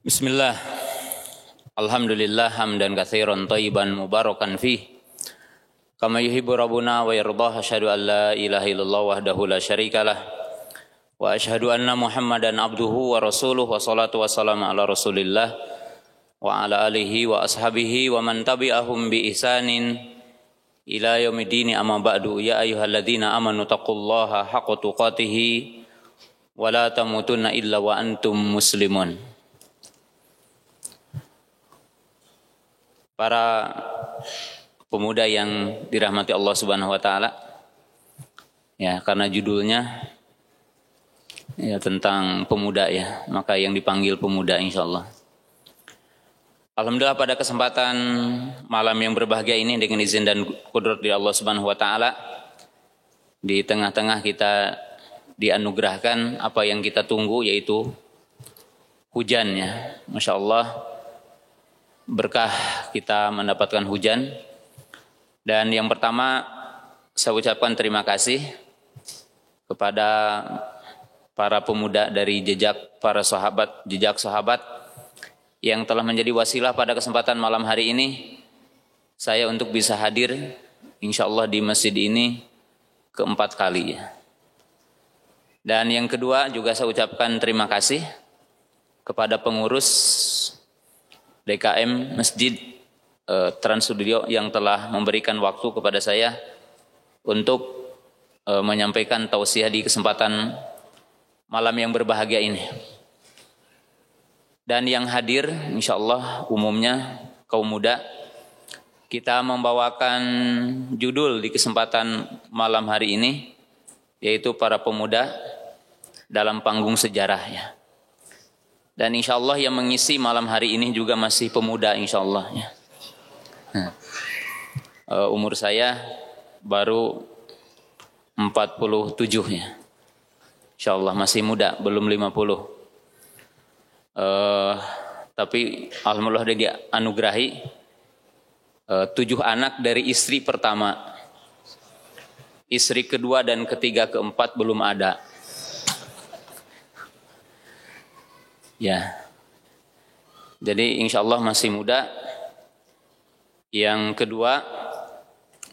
Bismillah. Alhamdulillah hamdan katsiran thayyiban mubarakan fih. Kama yuhibbu rabbuna wa yardah. Asyhadu an la ilaha illallah wahdahu la syarikalah. Wa asyhadu anna Muhammadan abduhu wa rasuluhu wa salatu wassalamu ala Rasulillah wa ala alihi wa ashabihi wa man tabi'ahum bi ihsanin ila yaumiddin. Amma ba'du. Ya ayyuhalladzina amanu taqullaha haqqa tuqatih wa la tamutunna illa wa antum muslimun. Para pemuda yang dirahmati Allah Subhanahu wa taala. Ya, karena judulnya ya tentang pemuda ya, maka yang dipanggil pemuda insyaallah. Alhamdulillah pada kesempatan malam yang berbahagia ini dengan izin dan qudrat dari Allah Subhanahu wa taala, di tengah-tengah kita dianugerahkan apa yang kita tunggu, yaitu hujannya. Masya Allah, berkah kita mendapatkan hujan. Dan yang pertama saya ucapkan terima kasih kepada para pemuda dari jejak sahabat yang telah menjadi wasilah pada kesempatan malam hari ini saya untuk bisa hadir insyaallah di masjid ini keempat kali. Dan yang kedua juga saya ucapkan terima kasih kepada pengurus DKM Masjid Trans Studio yang telah memberikan waktu kepada saya untuk menyampaikan tausiah di kesempatan malam yang berbahagia ini. Dan yang hadir insyaallah umumnya kaum muda. Kita membawakan judul di kesempatan malam hari ini, yaitu para pemuda dalam panggung sejarah ya. Dan insyaallah yang mengisi malam hari ini juga masih pemuda insyaallah ya. Umur saya baru 47 ya. Insyaallah masih muda, belum 50. Tapi alhamdulillah dia dianugerahi 7 anak dari istri pertama. Istri kedua dan ketiga keempat belum ada. Ya, jadi insya Allah masih muda. Yang kedua,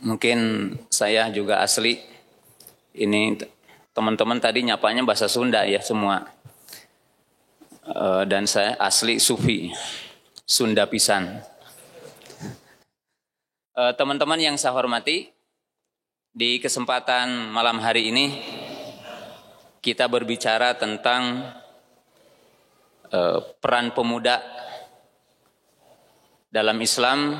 mungkin saya juga asli. Ini teman-teman tadi nyapanya bahasa Sunda ya semua. Dan saya asli Sufi, Sunda pisan. Teman-teman yang saya hormati, di kesempatan malam hari ini kita berbicara tentang peran pemuda dalam Islam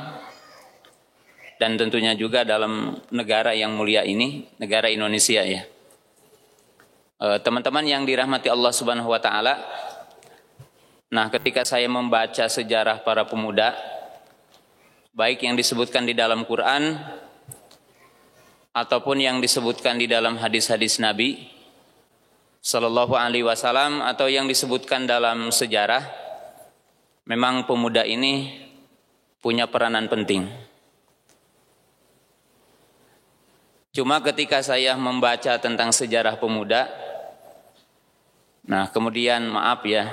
dan tentunya juga dalam negara yang mulia ini, negara Indonesia ya. Teman-teman yang dirahmati Allah Subhanahu wa taala. Nah, ketika saya membaca sejarah para pemuda, baik yang disebutkan di dalam Quran ataupun yang disebutkan di dalam hadis-hadis Nabi Sallallahu alaihi wasallam atau yang disebutkan dalam sejarah, memang pemuda ini punya peranan penting. Cuma ketika saya membaca tentang sejarah pemuda, nah kemudian maaf ya,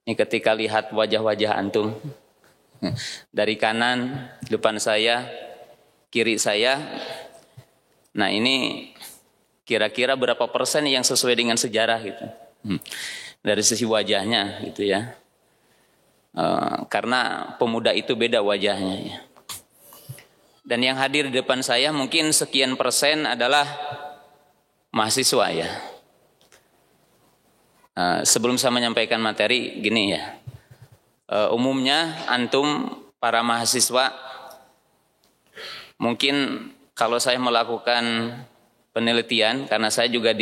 ini ketika lihat wajah-wajah antum dari kanan, depan saya, kiri saya, nah ini kira-kira berapa persen yang sesuai dengan sejarah gitu. Dari sisi wajahnya gitu ya. Karena pemuda itu beda wajahnya ya. Dan yang hadir di depan saya mungkin sekian persen adalah mahasiswa ya. Sebelum saya menyampaikan materi gini ya. Umumnya antum para mahasiswa mungkin kalau saya melakukan penelitian, karena saya juga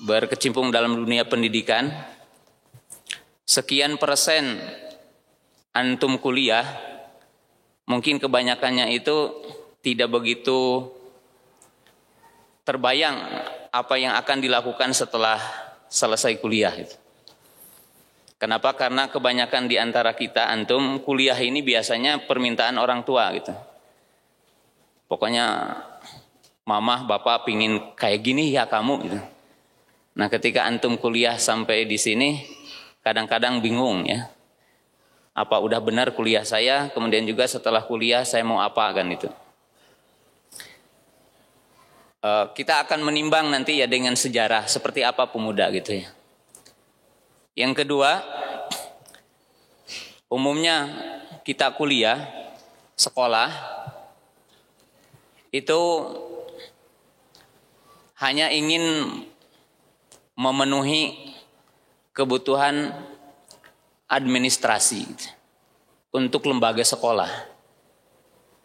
berkecimpung dalam dunia pendidikan, sekian persen antum kuliah, mungkin kebanyakannya itu tidak begitu terbayang apa yang akan dilakukan setelah selesai kuliah itu. Kenapa? Karena kebanyakan di antara kita antum kuliah ini biasanya permintaan orang tua gitu. Pokoknya mamah, bapak pingin kayak gini ya kamu gitu. Nah ketika antum kuliah sampai di sini, kadang-kadang bingung ya. Apa udah benar kuliah saya, kemudian juga setelah kuliah saya mau apa kan itu. Kita akan menimbang nanti ya dengan sejarah seperti apa pemuda gitu ya. Yang kedua, umumnya kita kuliah, sekolah, itu hanya ingin memenuhi kebutuhan administrasi untuk lembaga sekolah.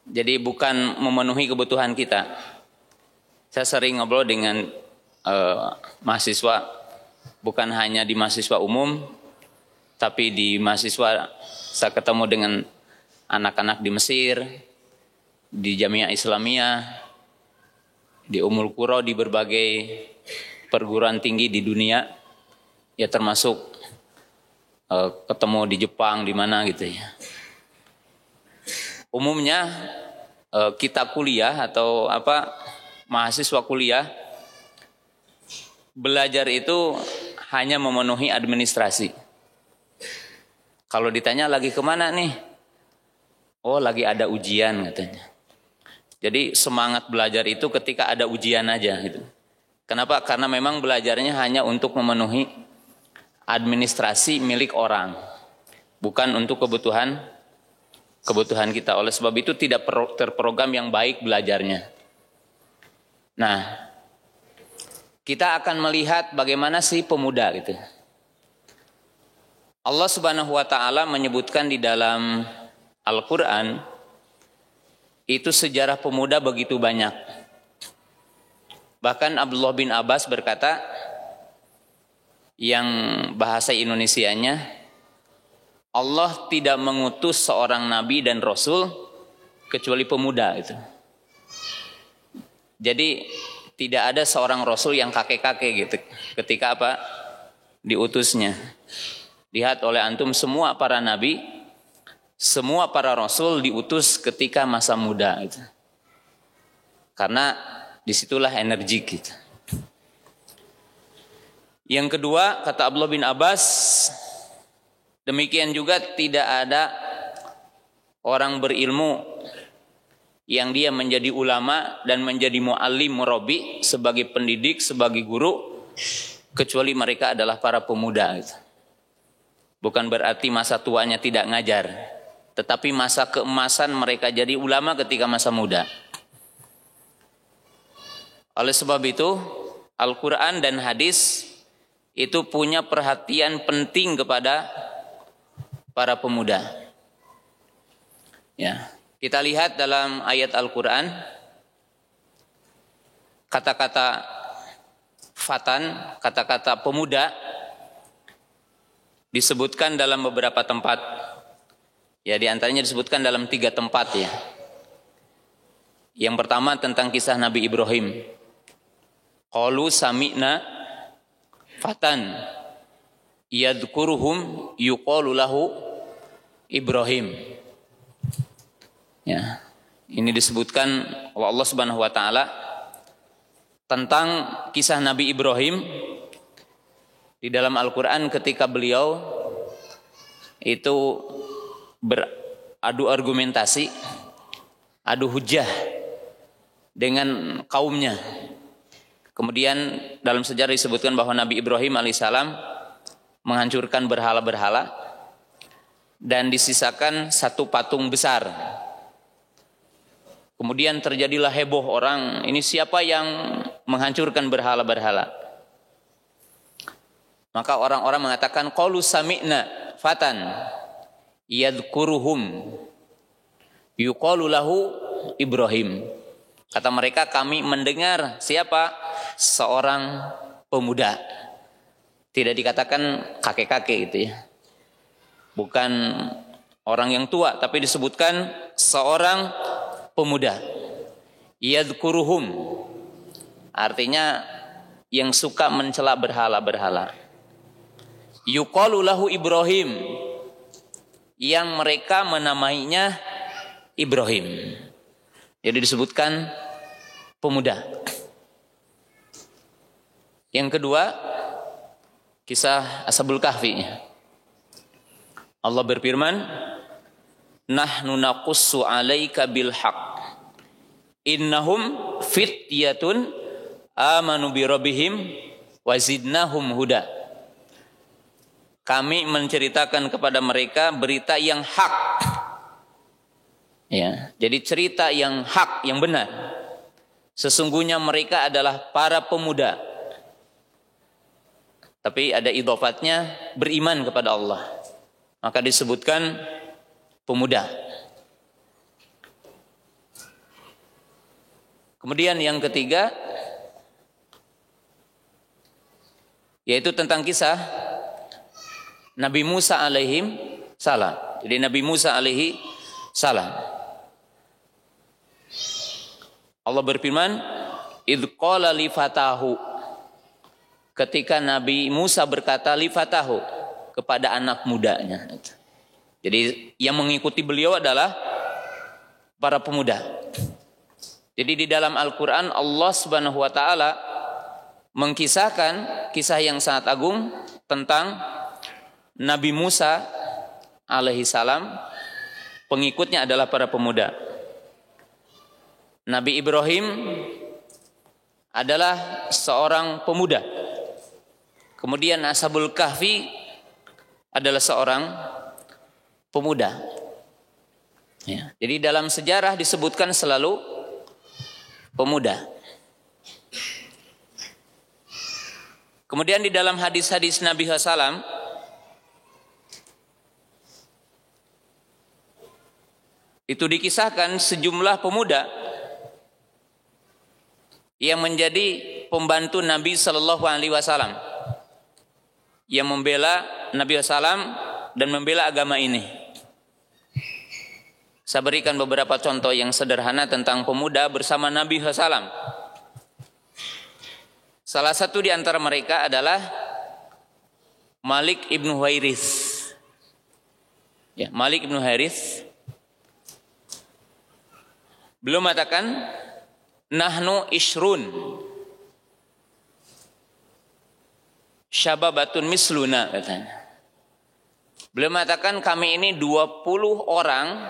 Jadi bukan memenuhi kebutuhan kita. Saya sering ngobrol dengan mahasiswa, bukan hanya di mahasiswa umum, tapi di mahasiswa saya ketemu dengan anak-anak di Mesir, di Jamiah Islamiyah, di Ummul Qura, di berbagai perguruan tinggi di dunia, ya termasuk ketemu di Jepang, di mana gitu ya. Umumnya kita kuliah atau mahasiswa kuliah belajar itu hanya memenuhi administrasi. Kalau ditanya lagi kemana nih? Oh, lagi ada ujian katanya. Jadi semangat belajar itu ketika ada ujian aja gitu. Kenapa? Karena memang belajarnya hanya untuk memenuhi administrasi milik orang, bukan untuk kebutuhan kita. Oleh sebab itu tidak terprogram yang baik belajarnya. Nah, kita akan melihat bagaimana sih pemuda gitu. Allah Subhanahu wa taala menyebutkan di dalam Al-Qur'an itu sejarah pemuda begitu banyak. Bahkan Abdullah bin Abbas berkata, yang bahasa Indonesianya, Allah tidak mengutus seorang nabi dan rasul kecuali pemuda itu. Jadi tidak ada seorang rasul yang kakek-kakek gitu ketika diutusnya. Lihat oleh antum, semua para nabi, semua para rasul diutus ketika masa muda itu. Karena disitulah energi kita. Yang kedua, kata Abdullah bin Abbas, demikian juga tidak ada orang berilmu yang dia menjadi ulama dan menjadi muallim murabi, sebagai pendidik, sebagai guru, kecuali mereka adalah para pemuda. Bukan berarti masa tuanya tidak ngajar, tetapi masa keemasan mereka jadi ulama ketika masa muda. Oleh sebab itu, Al-Quran dan hadis itu punya perhatian penting kepada para pemuda. Ya, kita lihat dalam ayat Al-Quran, kata-kata fatan, kata-kata pemuda disebutkan dalam beberapa tempat. Ya, di antaranya disebutkan dalam 3 tempat ya. Yang pertama tentang kisah Nabi Ibrahim. Qalu sami'na fatan yadhkuruhum yuqalu lahu Ibrahim. Ya, ini disebutkan oleh Allah Subhanahu wa taala tentang kisah Nabi Ibrahim di dalam Al-Qur'an ketika beliau itu beradu argumentasi, adu hujjah dengan kaumnya. Kemudian dalam sejarah disebutkan bahwa Nabi Ibrahim alaihissalam menghancurkan berhala-berhala dan disisakan satu patung besar. Kemudian terjadilah heboh orang, ini siapa yang menghancurkan berhala-berhala? Maka orang-orang mengatakan qalu sami'na fatan yadhkuruhum yuqalu lahu Ibrahim. Kata mereka, kami mendengar siapa? Seorang pemuda. Tidak dikatakan kakek-kakek itu ya. Bukan orang yang tua, tapi disebutkan seorang pemuda. Yadhkuruhum. Artinya yang suka mencela berhala-berhala. Yuqalu lahu Ibrahim. Yang mereka menamainya Ibrahim. Jadi disebutkan pemuda. Yang kedua, kisah Ashabul Kahfi. Allah berfirman, "Nahnu naqussu 'alaika bil haqq. Innahum fityatun amanu bi rabbihim wa zidnahum huda." Kami menceritakan kepada mereka berita yang hak. Ya, jadi cerita yang hak, yang benar. Sesungguhnya mereka adalah para pemuda. Tapi ada idhofatnya, beriman kepada Allah. Maka disebutkan pemuda. Kemudian yang ketiga, yaitu tentang kisah Nabi Musa alaihim salam. Jadi Nabi Musa alaihi salam. Allah berfirman, "Idz qala li fatahu." Ketika Nabi Musa berkata li fatahu, kepada anak mudanya. Jadi yang mengikuti beliau adalah para pemuda. Jadi di dalam Al-Qur'an Allah Subhanahu wa taala mengkisahkan kisah yang sangat agung tentang Nabi Musa alaihi salam, pengikutnya adalah para pemuda. Nabi Ibrahim adalah seorang pemuda. Kemudian Ashabul Kahfi adalah seorang pemuda. Ya, jadi dalam sejarah disebutkan selalu pemuda. Kemudian di dalam hadis-hadis Nabi SAW itu dikisahkan sejumlah pemuda yang menjadi pembantu Nabi Sallallahu Alaihi Wasallam, yang membela Nabi SAW dan membela agama ini. Saya berikan beberapa contoh yang sederhana tentang pemuda bersama Nabi SAW. Salah satu di antara mereka adalah Malik ibnu Huairis. Ya, Malik ibnu Huairis belum mengatakan nahnu ishrun syababatun misluna katanya. Beliau mengatakan kami ini 20 orang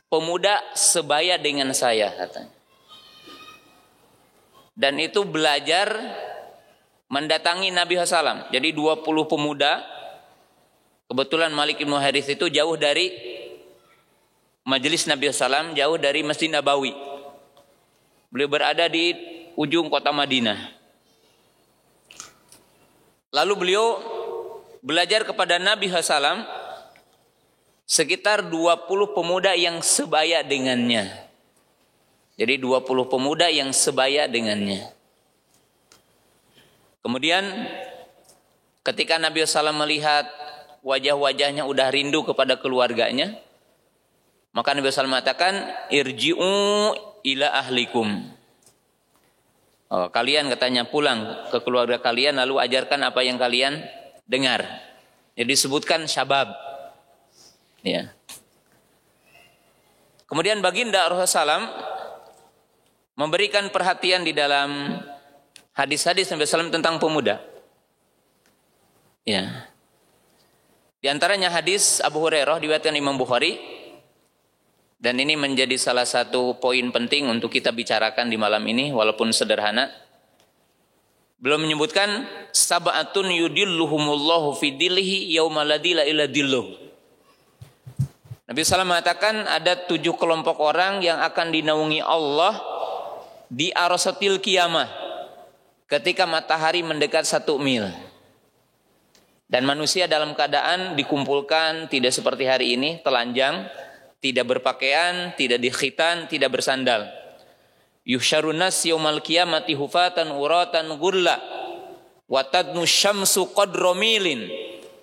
pemuda sebaya dengan saya katanya. Dan itu belajar mendatangi Nabi SAW. Jadi 20 pemuda, kebetulan Malik ibnu Harits itu jauh dari majelis Nabi SAW, jauh dari Masjid Nabawi. Beliau berada di ujung kota Madinah. Lalu beliau belajar kepada Nabi SAW sekitar 20 pemuda yang sebaya dengannya. Jadi 20 pemuda yang sebaya dengannya. Kemudian ketika Nabi SAW melihat wajah-wajahnya udah rindu kepada keluarganya, maka Nabi SAW mengatakan, irji'u ila ahlikum. Kalian katanya pulang ke keluarga kalian lalu ajarkan apa yang kalian dengar. Jadi disebutkan syabab. Ya. Kemudian baginda Rasulullah SAW memberikan perhatian di dalam hadis-hadis Nabi SAW tentang pemuda. Ya. Di antaranya hadis Abu Hurairah diriwayatkan Imam Bukhari, dan ini menjadi salah satu poin penting untuk kita bicarakan di malam ini walaupun sederhana. Belum menyebutkan sab'atun yudilluhumullahu fi dhillihi yauma la dhilla illa dhilluh. Nabi SAW mengatakan ada 7 kelompok orang yang akan dinaungi Allah di arasatil qiyamah ketika matahari mendekat 1 mil. Dan manusia dalam keadaan dikumpulkan tidak seperti hari ini, telanjang, tidak berpakaian, tidak dikhitan, tidak bersandal. Yuhsyarun nas yaumal qiyamati hufatan uratan gurla wa tadnu syamsu qadra milin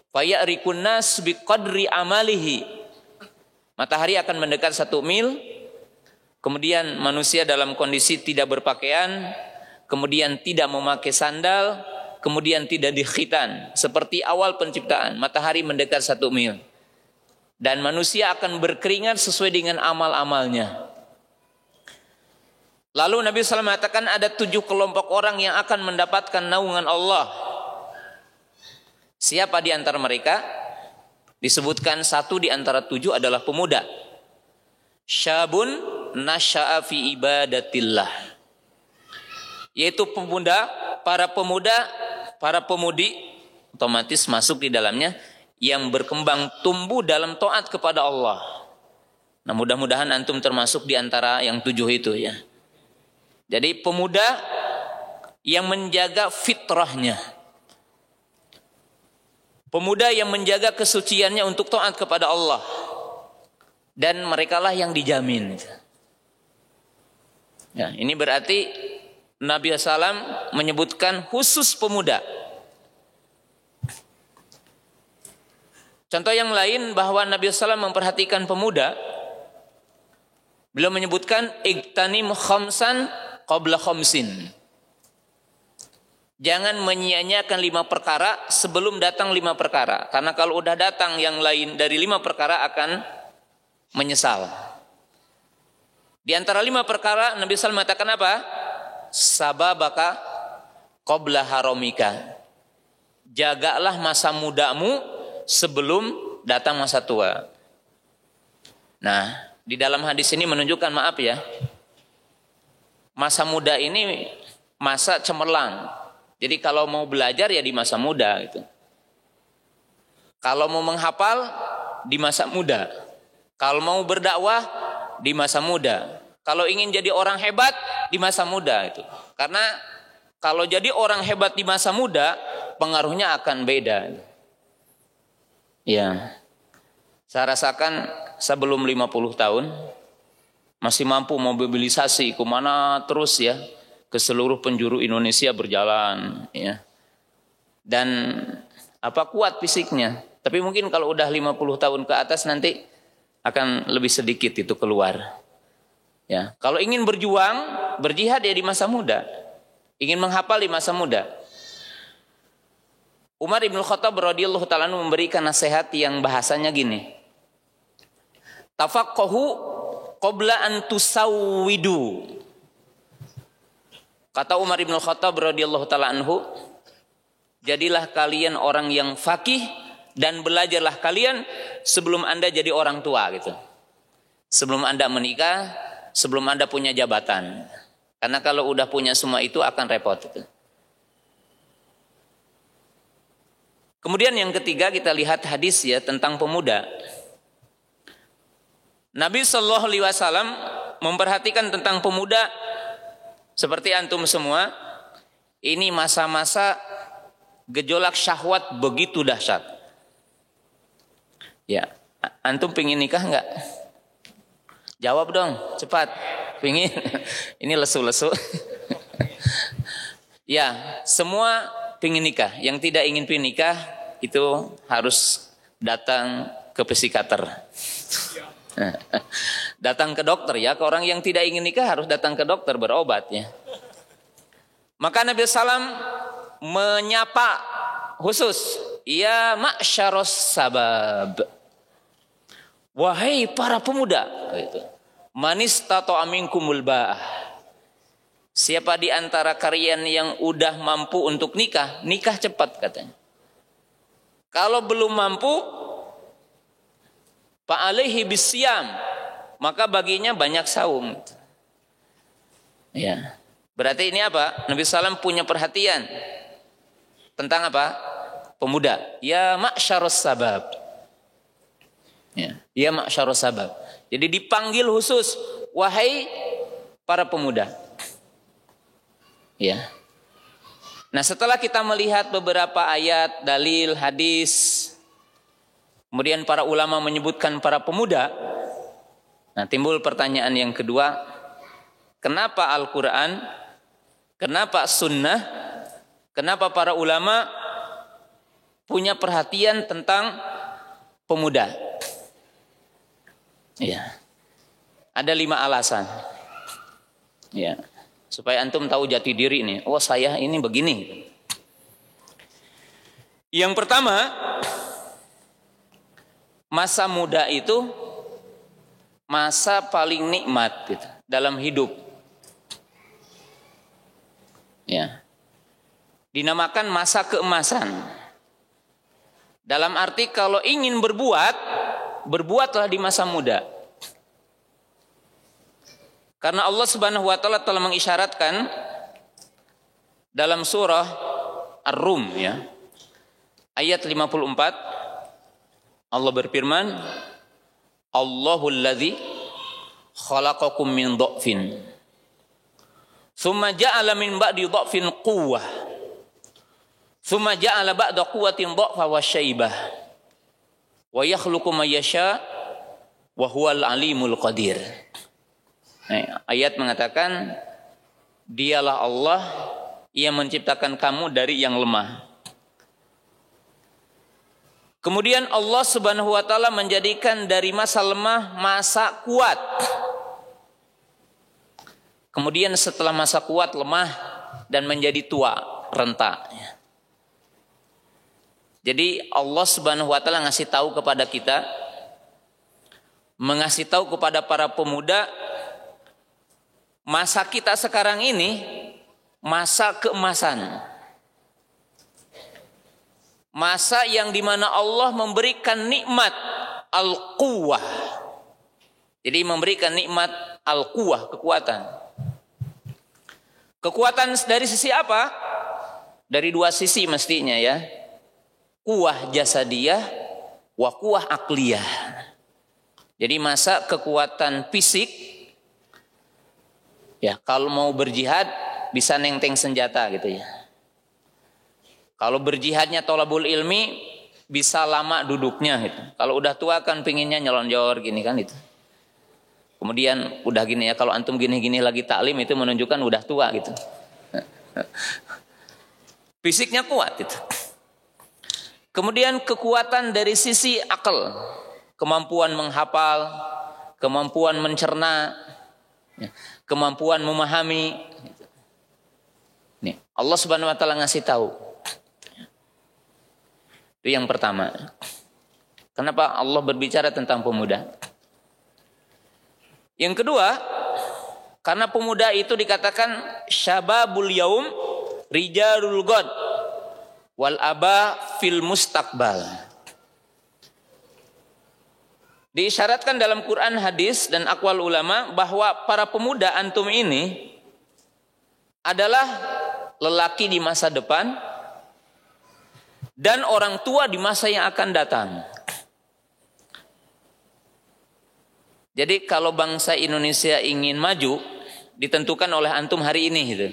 fayarikun nas biqadri amalihi. Matahari akan mendekat 1 mil, kemudian manusia dalam kondisi tidak berpakaian, kemudian tidak memakai sandal, kemudian tidak dikhitan. Seperti awal penciptaan, matahari mendekat 1 mil. Dan manusia akan berkeringat sesuai dengan amal-amalnya. Lalu Nabi SAW mengatakan ada 7 kelompok orang yang akan mendapatkan naungan Allah. Siapa di antara mereka? Disebutkan satu di antara 7 adalah pemuda. Syabun nasya'a fi ibadatillah. Yaitu pemuda, para pemudi otomatis masuk di dalamnya yang berkembang tumbuh dalam taat kepada Allah. Nah, mudah-mudahan antum termasuk di antara yang 7 itu ya. Jadi pemuda yang menjaga fitrahnya. Pemuda yang menjaga kesuciannya untuk taat kepada Allah. Dan merekalah yang dijamin. Ya, ini berarti Nabi SAW menyebutkan khusus pemuda. Contoh yang lain bahwa Nabi SAW memperhatikan pemuda. Beliau menyebutkan iktanim khamsan qabla khamsin. Jangan menyia-nyiakan 5 perkara sebelum datang 5 perkara. Karena kalau udah datang yang lain dari 5 perkara akan menyesal. Di antara 5 perkara Nabi SAW mengatakan apa? Sababaka qabla haramika. Jagalah masa mudamu sebelum datang masa tua. Nah, di dalam hadis ini menunjukkan, maaf ya, masa muda ini masa cemerlang. Jadi kalau mau belajar ya di masa muda gitu. Kalau mau menghafal di masa muda. Kalau mau berdakwah di masa muda. Kalau ingin jadi orang hebat di masa muda itu. Karena kalau jadi orang hebat di masa muda, pengaruhnya akan beda. Ya. Saya rasakan sebelum 50 tahun masih mampu mobilisasi kemana terus ya. Ke seluruh penjuru Indonesia berjalan ya. Dan kuat fisiknya. Tapi mungkin kalau udah 50 tahun ke atas nanti akan lebih sedikit itu keluar. Ya, kalau ingin berjuang, berjihad ya di masa muda. Ingin menghafal di masa muda. Umar Ibn Khattab radhiyallahu ta'ala memberikan nasihat yang bahasanya gini. Tafaqqahu qabla an tusawwidu. Kata Umar Ibn Khattab radhiyallahu ta'ala anhu, jadilah kalian orang yang faqih dan belajarlah kalian sebelum Anda jadi orang tua gitu. Sebelum Anda menikah, sebelum Anda punya jabatan. Karena kalau udah punya semua itu akan repot gitu. Kemudian yang ketiga kita lihat hadis ya tentang pemuda. Nabi sallallahu alaihi wasallam memperhatikan tentang pemuda. Seperti antum semua, ini masa-masa gejolak syahwat begitu dahsyat. Ya, antum pingin nikah enggak? Jawab dong, cepat. Pingin? Ini lesu-lesu. Ya, semua pingin nikah. Yang tidak ingin nikah itu harus datang ke psikiater. Datang ke dokter ya. Ke orang yang tidak ingin nikah harus datang ke dokter berobat ya. Maka Nabi SAW menyapa khusus, ya ma'syaros sabab, wahai para pemuda, gitu. Manistata'a minkumul ba'ah. Siapa di antara kalian yang udah mampu untuk nikah, nikah cepat katanya. Kalau belum mampu, fa'alaihi bisyam, maka baginya banyak saum. Ya. Berarti ini apa? Nabi SAW punya perhatian tentang apa? Pemuda. Ya ma'syaros sabab. Ya ma'syaros sabab. Jadi dipanggil khusus, wahai para pemuda. Ya. Nah, setelah kita melihat beberapa ayat, dalil, hadis, kemudian para ulama menyebutkan para pemuda. Nah, timbul pertanyaan yang kedua, kenapa Al-Quran, kenapa Sunnah, kenapa para ulama punya perhatian tentang pemuda? Ya, ada 5 alasan. Ya, supaya antum tahu jati diri nih. Oh, saya ini begini. Yang pertama, masa muda itu masa paling nikmat gitu, dalam hidup. Ya. Dinamakan masa keemasan. Dalam arti kalau ingin berbuat, berbuatlah di masa muda. Karena Allah Subhanahu wa taala telah mengisyaratkan dalam surah Ar-Rum ya. Ayat 54 Allah berfirman, Allahul ladzi khalaqakum min dha'fin tsumma ja'ala min ba'di dha'fin quwwah tsumma ja'ala ba'da quwwatin dha'fa wa syaibah wa yakhluqu ma yasha wa huwal alimul qadir. Ayat mengatakan dialah Allah yang menciptakan kamu dari yang lemah. Kemudian Allah Subhanahu wa taala menjadikan dari masa lemah masa kuat. Kemudian setelah masa kuat lemah dan menjadi tua, renta. Jadi Allah Subhanahu wa taala ngasih tahu kepada kita, mengasih tahu kepada para pemuda, masa kita sekarang ini masa keemasan. Masa yang dimana Allah memberikan nikmat al-quwwah. Jadi memberikan nikmat al-quwwah, kekuatan. Kekuatan dari sisi apa? Dari dua sisi mestinya ya. Quwwah jasadiyah wa quwwah akliyah. Jadi masa kekuatan fisik, ya kalau mau berjihad bisa nenteng senjata gitu ya. Kalau berjihadnya tolabul ilmi bisa lama duduknya gitu. Kalau udah tua kan pinginnya nyelonjor gini kan itu. Kemudian udah gini ya, kalau antum gini-gini lagi taklim itu menunjukkan udah tua gitu. Fisiknya kuat itu. Kemudian kekuatan dari sisi akal, kemampuan menghafal, kemampuan mencerna, kemampuan memahami. Nih, Allah Subhanahu wa taala ngasih tahu. Itu yang pertama. Kenapa Allah berbicara tentang pemuda? Yang kedua, karena pemuda itu dikatakan syababul yaum rijalul ghad wal aba fil mustaqbal. Diisyaratkan dalam Quran, hadis dan aqwal ulama bahwa para pemuda antum ini adalah lelaki di masa depan dan orang tua di masa yang akan datang. Jadi kalau bangsa Indonesia ingin maju, ditentukan oleh antum hari ini gitu.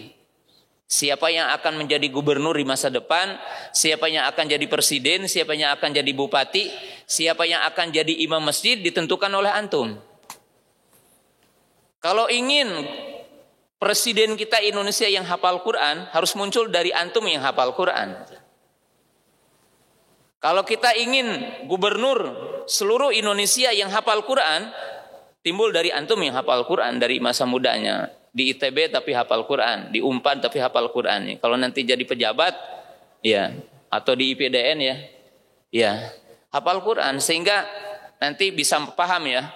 Siapa yang akan menjadi gubernur di masa depan, siapa yang akan jadi presiden, siapa yang akan jadi bupati, siapa yang akan jadi imam masjid ditentukan oleh antum. Kalau ingin presiden kita Indonesia yang hafal Quran, harus muncul dari antum yang hafal Quran. Kalau kita ingin gubernur seluruh Indonesia yang hafal Quran, timbul dari antum yang hafal Quran dari masa mudanya. Di ITB tapi hafal Quran, di Unpad tapi hafal Quran. Kalau nanti jadi pejabat, ya, atau di IPDN ya, hafal Quran sehingga nanti bisa paham ya,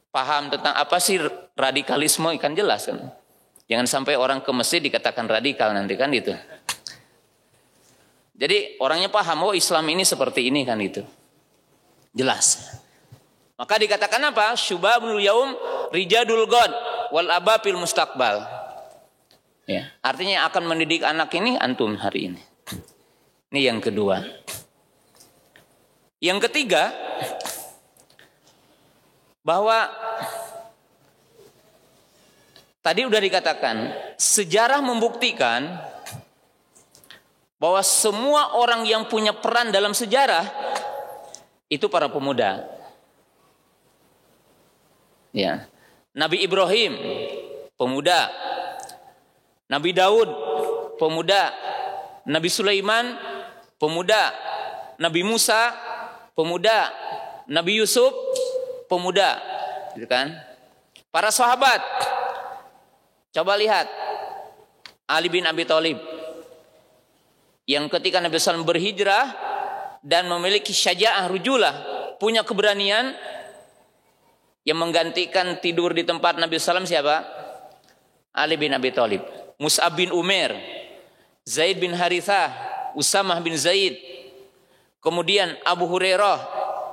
paham tentang apa sih radikalisme, kan jelas kan. Jangan sampai orang ke masjid dikatakan radikal nanti kan itu. Jadi orangnya paham, oh Islam ini seperti ini kan itu, jelas. Maka dikatakan apa? Syubabul yaum rijadul ghad wal abapil mustaqbal. Ya, artinya akan mendidik anak ini antum hari ini. Ini yang kedua. Yang ketiga, bahwa tadi udah dikatakan sejarah membuktikan bahwa semua orang yang punya peran dalam sejarah itu para pemuda. Ya. Nabi Ibrahim pemuda, Nabi Daud pemuda, Nabi Sulaiman pemuda, Nabi Musa pemuda, Nabi Yusuf pemuda, gitu kan? Para sahabat, coba lihat Ali bin Abi Thalib yang ketika Nabi SAW berhijrah dan memiliki syaja'ah rujulah, punya keberanian, yang menggantikan tidur di tempat Nabi SAW siapa? Ali bin Abi Thalib. Mus'ab bin Umair, Zaid bin Harithah, Usamah bin Zaid. kemudian Abu Hurairah,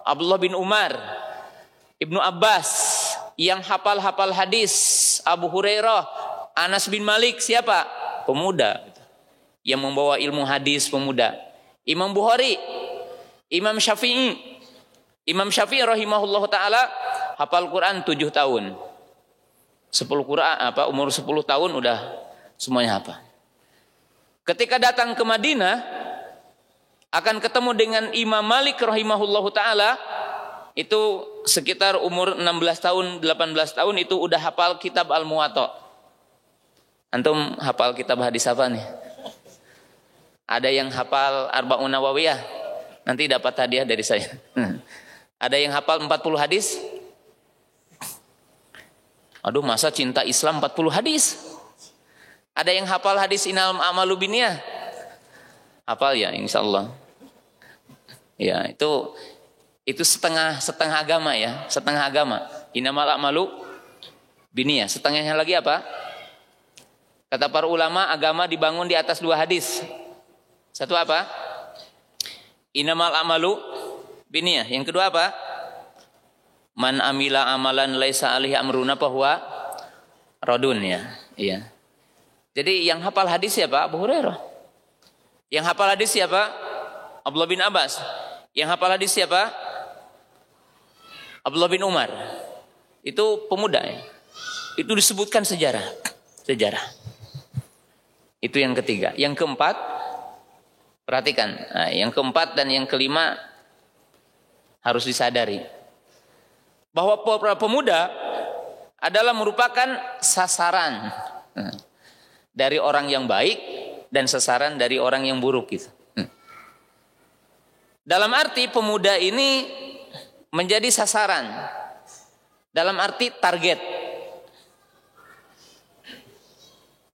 Abdullah bin Umar, Ibnu Abbas yang hafal-hafal hadis, Abu Hurairah, Anas bin Malik, siapa? Pemuda yang membawa ilmu hadis, pemuda. Imam Bukhari, Imam Syafi'i rahimahullahu taala hafal Quran 7 tahun. 10 Quran umur 10 tahun udah semuanya hafal. Ketika datang ke Madinah akan ketemu dengan Imam Malik rahimahullahu taala, itu sekitar umur 16 tahun, 18 tahun itu udah hafal kitab Al-Muwatta. Antum hafal kitab hadis apa nih? Ada yang hafal Arba'un Nawawiyah? Nanti dapat hadiah dari saya. Ada yang hafal 40 hadis? Aduh, masa cinta Islam 40 hadis? Ada yang hafal hadis Innamal A'malu Binniyah? Hafal ya, insyaallah. Ya, itu setengah agama ya, setengah agama. Innamal a'malu binniyah. Setengahnya lagi apa? Kata para ulama, agama dibangun di atas 2 hadis. Satu apa? Innamal a'malu binniyah. Yang kedua apa? Man amila amalan laisa alaihi amruna fahuwa radun ya. Iya. Jadi yang hafal hadis siapa? Abu Hurairah. Yang hafal hadis siapa? Abdullah bin Abbas. Yang hafal hadis siapa? Abdullah bin Umar. Itu pemuda ya. Itu disebutkan sejarah. Itu yang ketiga. Yang keempat, perhatikan. Nah, yang keempat dan yang kelima harus disadari bahwa para pemuda adalah merupakan sasaran dari orang yang baik dan sasaran dari orang yang buruk gitu. Dalam arti pemuda ini menjadi sasaran, dalam arti target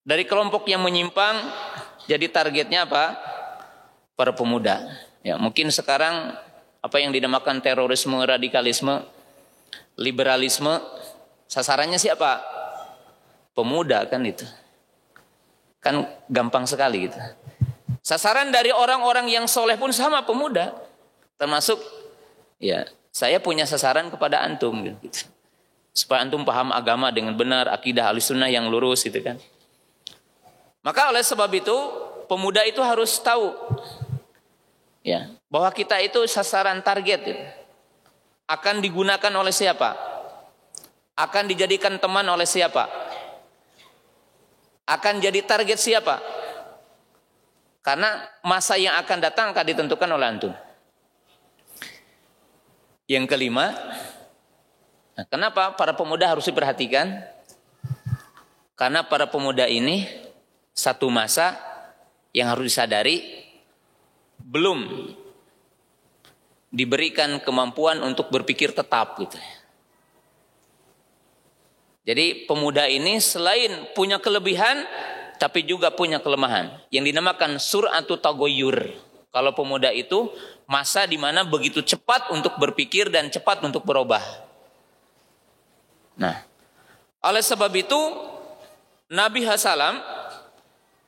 dari kelompok yang menyimpang. Jadi targetnya apa? Para pemuda. Ya, mungkin sekarang apa yang dinamakan terorisme, radikalisme, liberalisme, sasarannya siapa? Pemuda kan itu. Kan gampang sekali gitu. Sasaran dari orang-orang yang soleh pun sama, pemuda. Termasuk ya, saya punya sasaran kepada antum gitu. Supaya antum paham agama dengan benar, akidah Ahlussunnah yang lurus gitu kan. Maka oleh sebab itu pemuda itu harus tahu ya, bahwa kita itu sasaran target gitu. Akan digunakan oleh siapa? Akan dijadikan teman oleh siapa? Akan jadi target siapa? Karena masa yang akan datang akan ditentukan oleh antum. Yang kelima, kenapa para pemuda harus diperhatikan? Karena para pemuda ini satu masa yang harus disadari belum diberikan kemampuan untuk berpikir tetap gitu. Jadi pemuda ini selain punya kelebihan tapi juga punya kelemahan yang dinamakan sur'atu tagoyur. Kalau pemuda itu masa di mana begitu cepat untuk berpikir dan cepat untuk berubah. Nah, oleh sebab itu Nabi Hasalam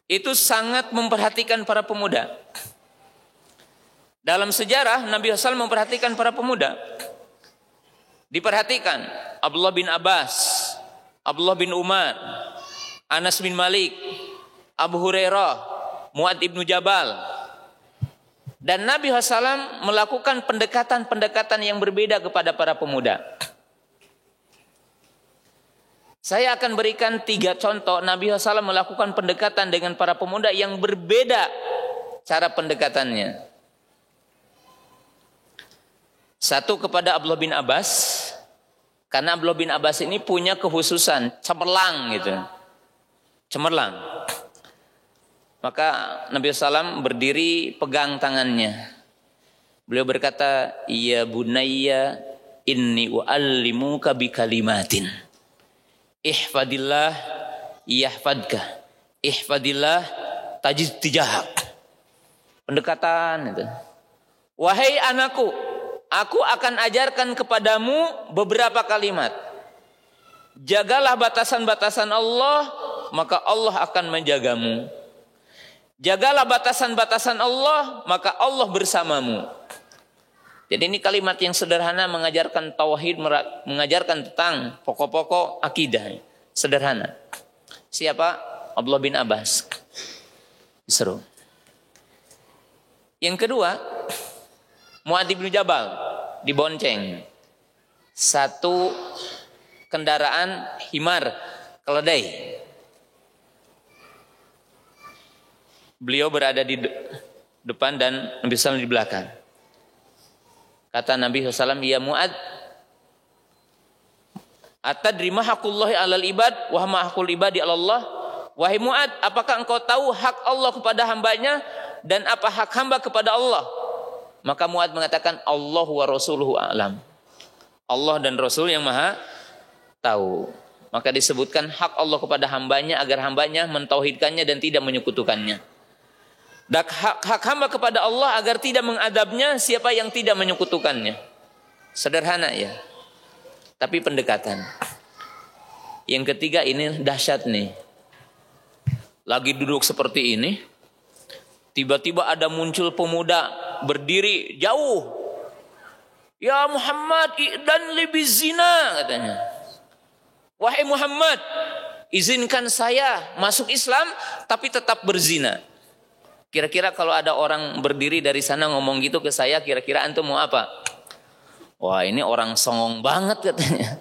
itu sangat memperhatikan para pemuda. Dalam sejarah Nabi Hasalam memperhatikan para pemuda. Diperhatikan Abdullah bin Abbas, Abdullah bin Umar, Anas bin Malik, Abu Hurairah, Mu'adz ibnu Jabal. Dan Nabi SAW melakukan pendekatan-pendekatan yang berbeda kepada para pemuda. Saya akan berikan 3 contoh Nabi SAW melakukan pendekatan dengan para pemuda yang berbeda cara pendekatannya. Satu kepada Abdullah bin Abbas, karena Abdullah bin Abbas ini punya kekhususan, cemerlang gitu. Cemerlang. Maka Nabi SAW berdiri pegang tangannya. Beliau berkata, "Ya bunayya inni u'allimuka bikalimatin. Ihfadillah yahfadka. Ihfadillah tajid tijahak." Pendekatan itu. Wahai anakku, aku akan ajarkan kepadamu beberapa kalimat. Jagalah batasan-batasan Allah, maka Allah akan menjagamu. Jagalah batasan-batasan Allah, maka Allah bersamamu. Jadi ini kalimat yang sederhana mengajarkan tauhid, mengajarkan tentang pokok-pokok akidah. Sederhana. Siapa? Abdullah bin Abbas. Seru. Yang kedua, Mu'adz bin Jabal dibonceng. Satu kendaraan himar keledai. Beliau berada di depan dan Nabi SAW di belakang. Kata Nabi SAW, ya Mu'adz, atadri ma haqqullahi 'alal ibad wa ma haqqul ibadi 'ala Allah? Wahai Mu'adz, apakah engkau tahu hak Allah kepada hambanya dan apa hak hamba kepada Allah? Maka Mu'adz mengatakan, Allah wa rasuluhu a'lam. Allah dan Rasul yang maha tahu. Maka disebutkan hak Allah kepada hambanya agar hambanya mentauhidkannya dan tidak menyekutukannya. Dan hak hamba kepada Allah agar tidak mengadabnya siapa yang tidak menyekutukannya. Sederhana ya. Tapi pendekatan. Yang ketiga ini dahsyat nih. Lagi duduk seperti ini, tiba-tiba ada muncul pemuda berdiri jauh. Ya Muhammad, i'dan li bizina, katanya. Wahai Muhammad, izinkan saya masuk Islam tapi tetap berzina. Kira-kira kalau ada orang berdiri dari sana ngomong gitu ke saya, kira-kira antum mau apa? Wah, ini orang songong banget katanya.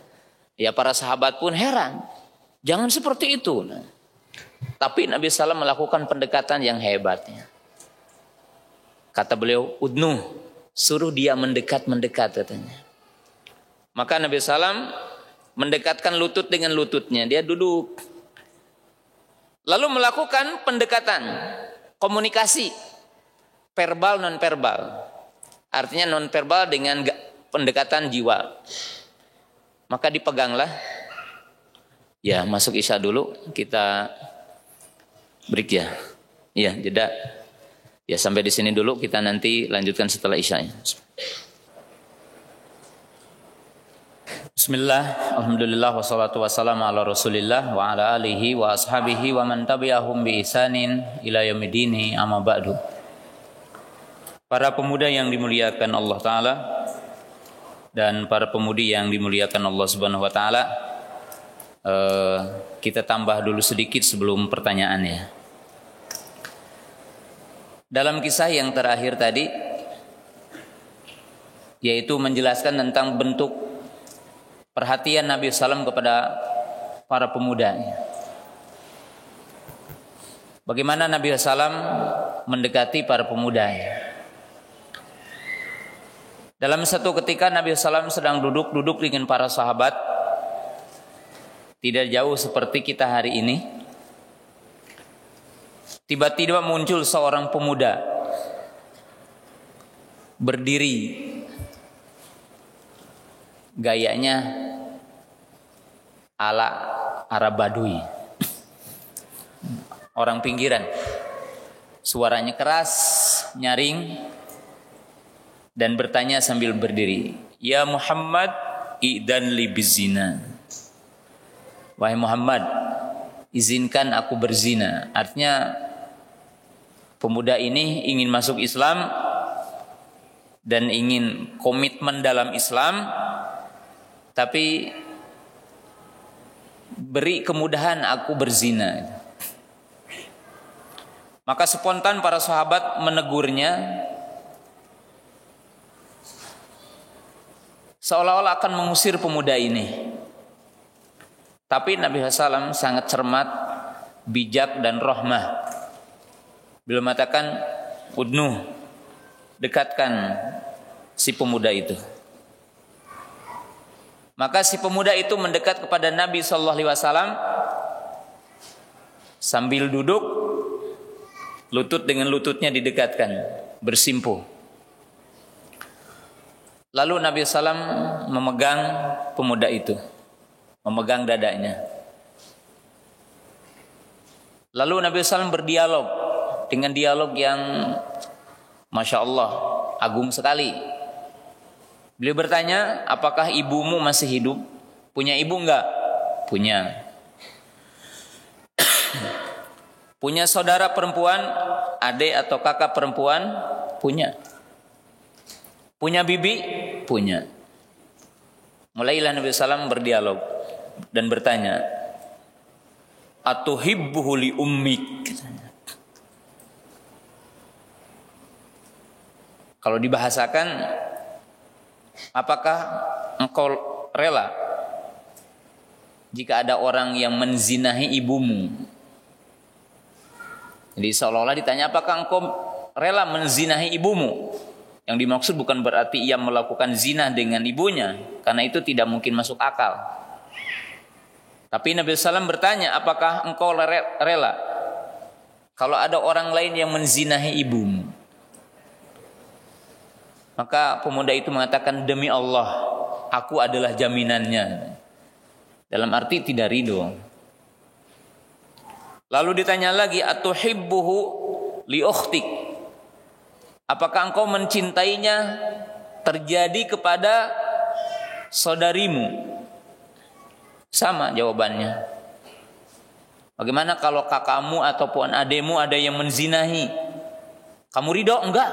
Ya para sahabat pun heran. Jangan seperti itu. Nah, tapi Nabi SAW melakukan pendekatan yang hebatnya. Kata beliau, udnu, suruh dia mendekat-mendekat katanya. Maka Nabi SAW mendekatkan lutut dengan lututnya. Dia duduk. Lalu melakukan pendekatan. Komunikasi verbal non verbal, artinya non verbal dengan pendekatan jiwa. Maka dipeganglah. Ya masuk isya dulu kita break ya. Ya jeda. Ya sampai di sini dulu kita nanti lanjutkan setelah isyanya. Bismillah, alhamdulillah, wassalatu wassalamu ala rasulillah wa ala alihi wa ashabihi wa man tabi'ahum bi ihsanin ila yaumidini amma ba'du. Para pemuda yang dimuliakan Allah Ta'ala dan para pemudi yang dimuliakan Allah Subhanahu Wa Ta'ala, kita tambah dulu sedikit sebelum pertanyaannya. Dalam kisah yang terakhir tadi, yaitu menjelaskan tentang bentuk perhatian Nabi SAW kepada para pemuda. Bagaimana Nabi SAW mendekati para pemuda. Dalam satu ketika Nabi SAW sedang duduk dengan para sahabat. Tidak jauh seperti kita hari ini. Tiba-tiba muncul seorang pemuda. Berdiri. Gayanya ala Arab Badui, orang pinggiran, suaranya keras, nyaring, dan bertanya sambil berdiri, ya Muhammad, i'dan li bizina. Wahai Muhammad, izinkan aku berzina. Artinya pemuda ini ingin masuk Islam dan ingin komitmen dalam Islam. Tapi beri kemudahan aku berzina. Maka spontan para sahabat menegurnya, seolah-olah akan mengusir pemuda ini. Tapi Nabi SAW sangat cermat, bijak dan rahmah. Beliau mengatakan, udnu, dekatkan si pemuda itu. Maka si pemuda itu mendekat kepada Nabi SAW sambil duduk, lutut dengan lututnya didekatkan, bersimpuh. Lalu Nabi SAW memegang pemuda itu, memegang dadanya. Lalu Nabi SAW berdialog dengan dialog yang Masya Allah, agung sekali. Beliau bertanya, apakah ibumu masih hidup? Punya ibu enggak? Punya. Punya saudara perempuan, adik atau kakak perempuan? Punya. Punya bibi? Punya. Mulailah Nabi SAW berdialog dan bertanya, atuhibbuhu li ummik? Kalau dibahasakan, apakah engkau rela jika ada orang yang menzinahi ibumu? Jadi seolah-olah ditanya, apakah engkau rela menzinahi ibumu? Yang dimaksud bukan berarti ia melakukan zina dengan ibunya, karena itu tidak mungkin masuk akal. Tapi Nabi SAW bertanya, apakah engkau rela kalau ada orang lain yang menzinahi ibumu? Maka pemuda itu mengatakan, demi Allah, aku adalah jaminannya. Dalam arti tidak ridho. Lalu ditanya lagi, atuhibbuhu li ukhtik? Apakah engkau mencintainya terjadi kepada saudarimu? Sama jawabannya. Bagaimana kalau kakakmu ataupun ademu ada yang menzinahi? Kamu ridho? Enggak.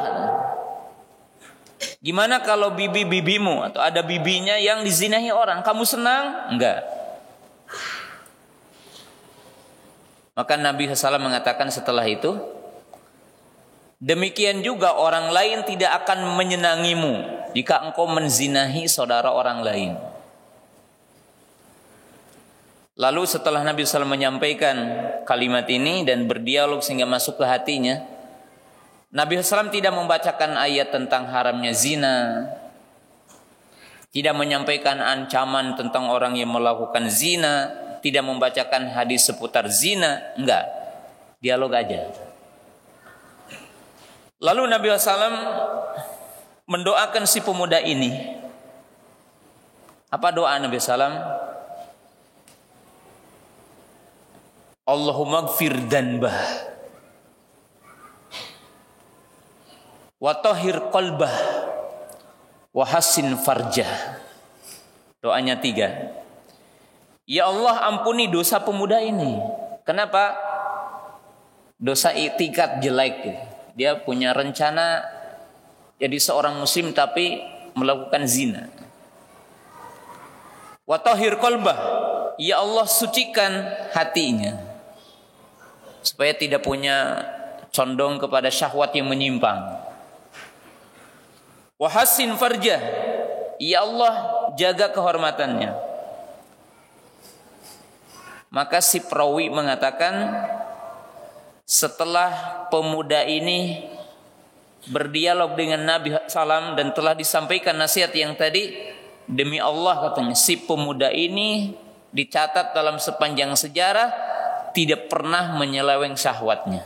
Gimana kalau bibi-bibimu atau ada bibinya yang dizinahi orang? Kamu senang? Enggak. Maka Nabi SAW mengatakan setelah itu, demikian juga orang lain tidak akan menyenangimu jika engkau menzinahi saudara orang lain. Lalu setelah Nabi SAW menyampaikan kalimat ini dan berdialog sehingga masuk ke hatinya, Nabi SAW tidak membacakan ayat tentang haramnya zina, tidak menyampaikan ancaman tentang orang yang melakukan zina, tidak membacakan hadis seputar zina, enggak. Dialog aja. Lalu Nabi SAW mendoakan si pemuda ini. Apa doa Nabi SAW? Allahumma gfir danbah wa tahhir qalbah wa hassin farjah. Doanya 3. Ya Allah, ampuni dosa pemuda ini. Kenapa? Dosa itikat jelek. Dia punya rencana jadi seorang muslim tapi melakukan zina. Wa tahhir qalbah. Ya Allah, sucikan hatinya supaya tidak punya condong kepada syahwat yang menyimpang. Wa hassin farjah. Ya Allah, jaga kehormatannya. Maka si perawi mengatakan, setelah pemuda ini berdialog dengan Nabi SAW dan telah disampaikan nasihat yang tadi, demi Allah katanya, si pemuda ini dicatat dalam sepanjang sejarah tidak pernah menyeleweng syahwatnya.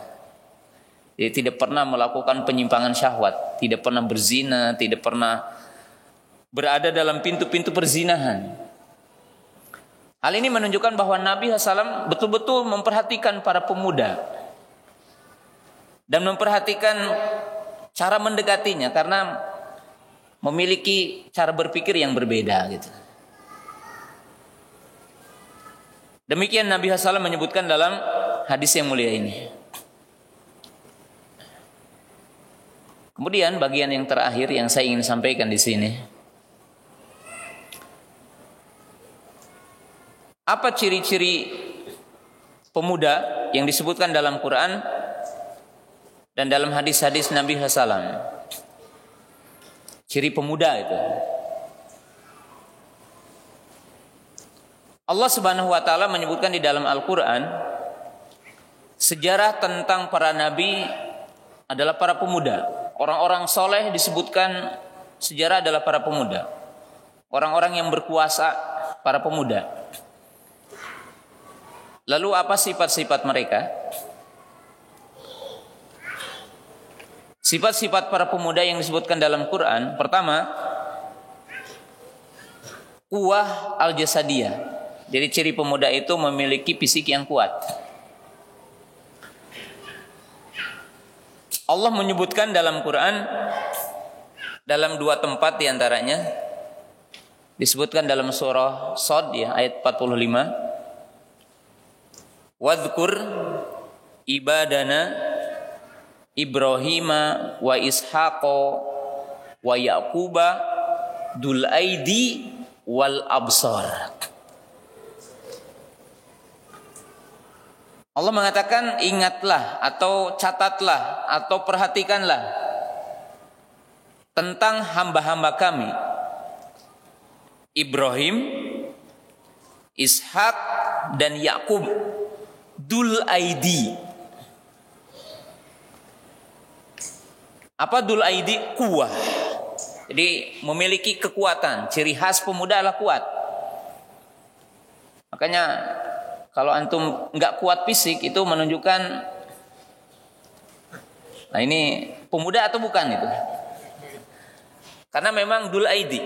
Dia tidak pernah melakukan penyimpangan syahwat, tidak pernah berzina, tidak pernah berada dalam pintu-pintu perzinahan. Hal ini menunjukkan bahwa Nabi SAW betul-betul memperhatikan para pemuda dan memperhatikan cara mendekatinya karena memiliki cara berpikir yang berbeda gitu. Demikian Nabi SAW menyebutkan dalam hadis yang mulia ini. Kemudian bagian yang terakhir yang saya ingin sampaikan di sini. Apa ciri-ciri pemuda yang disebutkan dalam Quran dan dalam hadis-hadis Nabi SAW? Ciri pemuda itu. Allah Subhanahu wa taala menyebutkan di dalam Al-Qur'an sejarah tentang para nabi adalah para pemuda. Orang-orang soleh disebutkan sejarah adalah para pemuda. Orang-orang yang berkuasa para pemuda. Lalu apa sifat-sifat mereka? Sifat-sifat para pemuda yang disebutkan dalam Quran, pertama, quwwah al-jasadiyah. Jadi ciri pemuda itu memiliki fisik yang kuat. Allah menyebutkan dalam Quran dalam 2 tempat diantaranya disebutkan dalam surah Shad ya, ayat 45. Wadhkur ibadana Ibrahim wa Ishaq wa Yaquba dul aidi wal absar. Allah mengatakan ingatlah atau catatlah atau perhatikanlah tentang hamba-hamba kami Ibrahim, Ishak dan Yakub dul aidi. Apa dul aidi? Kuwah. Jadi memiliki kekuatan. Ciri khas pemuda adalah kuat. Makanya kalau antum nggak kuat fisik itu menunjukkan, nah ini pemuda atau bukan itu? Karena memang dul aidi.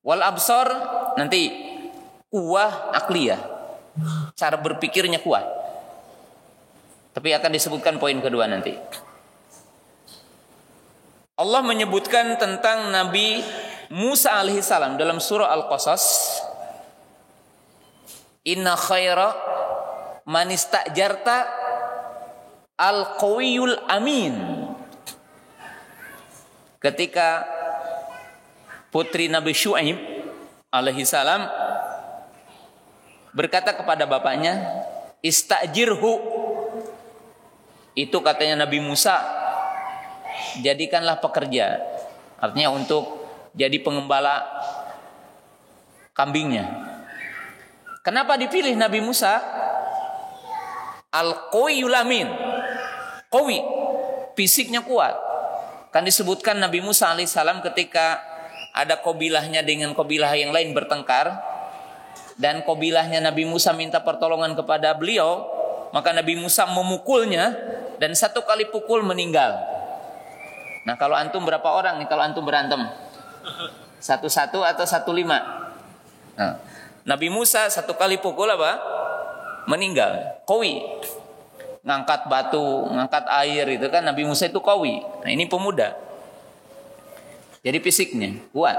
Wal absar nanti kuwah akliyah. Cara berpikirnya kuat. Tapi akan disebutkan poin kedua nanti. Allah menyebutkan tentang Nabi Musa alaihissalam dalam surah Al-Qasas. Inna khaira man istajarta al-qawiyul amin. Ketika putri Nabi Syuaib alaihissalam berkata kepada bapaknya, istajirhu. Itu katanya Nabi Musa, jadikanlah pekerja. Artinya untuk jadi pengembala kambingnya. Kenapa dipilih Nabi Musa? Al-qawiyul amin. Qawi, fisiknya kuat. Kan disebutkan Nabi Musa alaihissalam ketika ada kabilahnya dengan kabilah yang lain bertengkar, dan kabilahnya Nabi Musa minta pertolongan kepada beliau, maka Nabi Musa memukulnya dan satu kali pukul meninggal. Nah, kalau antum berapa orang nih kalau antum berantem? 1-1 atau 1-5? Nah, Nabi Musa satu kali pukul apa? Meninggal. Qawi. Ngangkat batu, ngangkat air itu kan Nabi Musa itu qawi. Nah, ini pemuda. Jadi fisiknya kuat.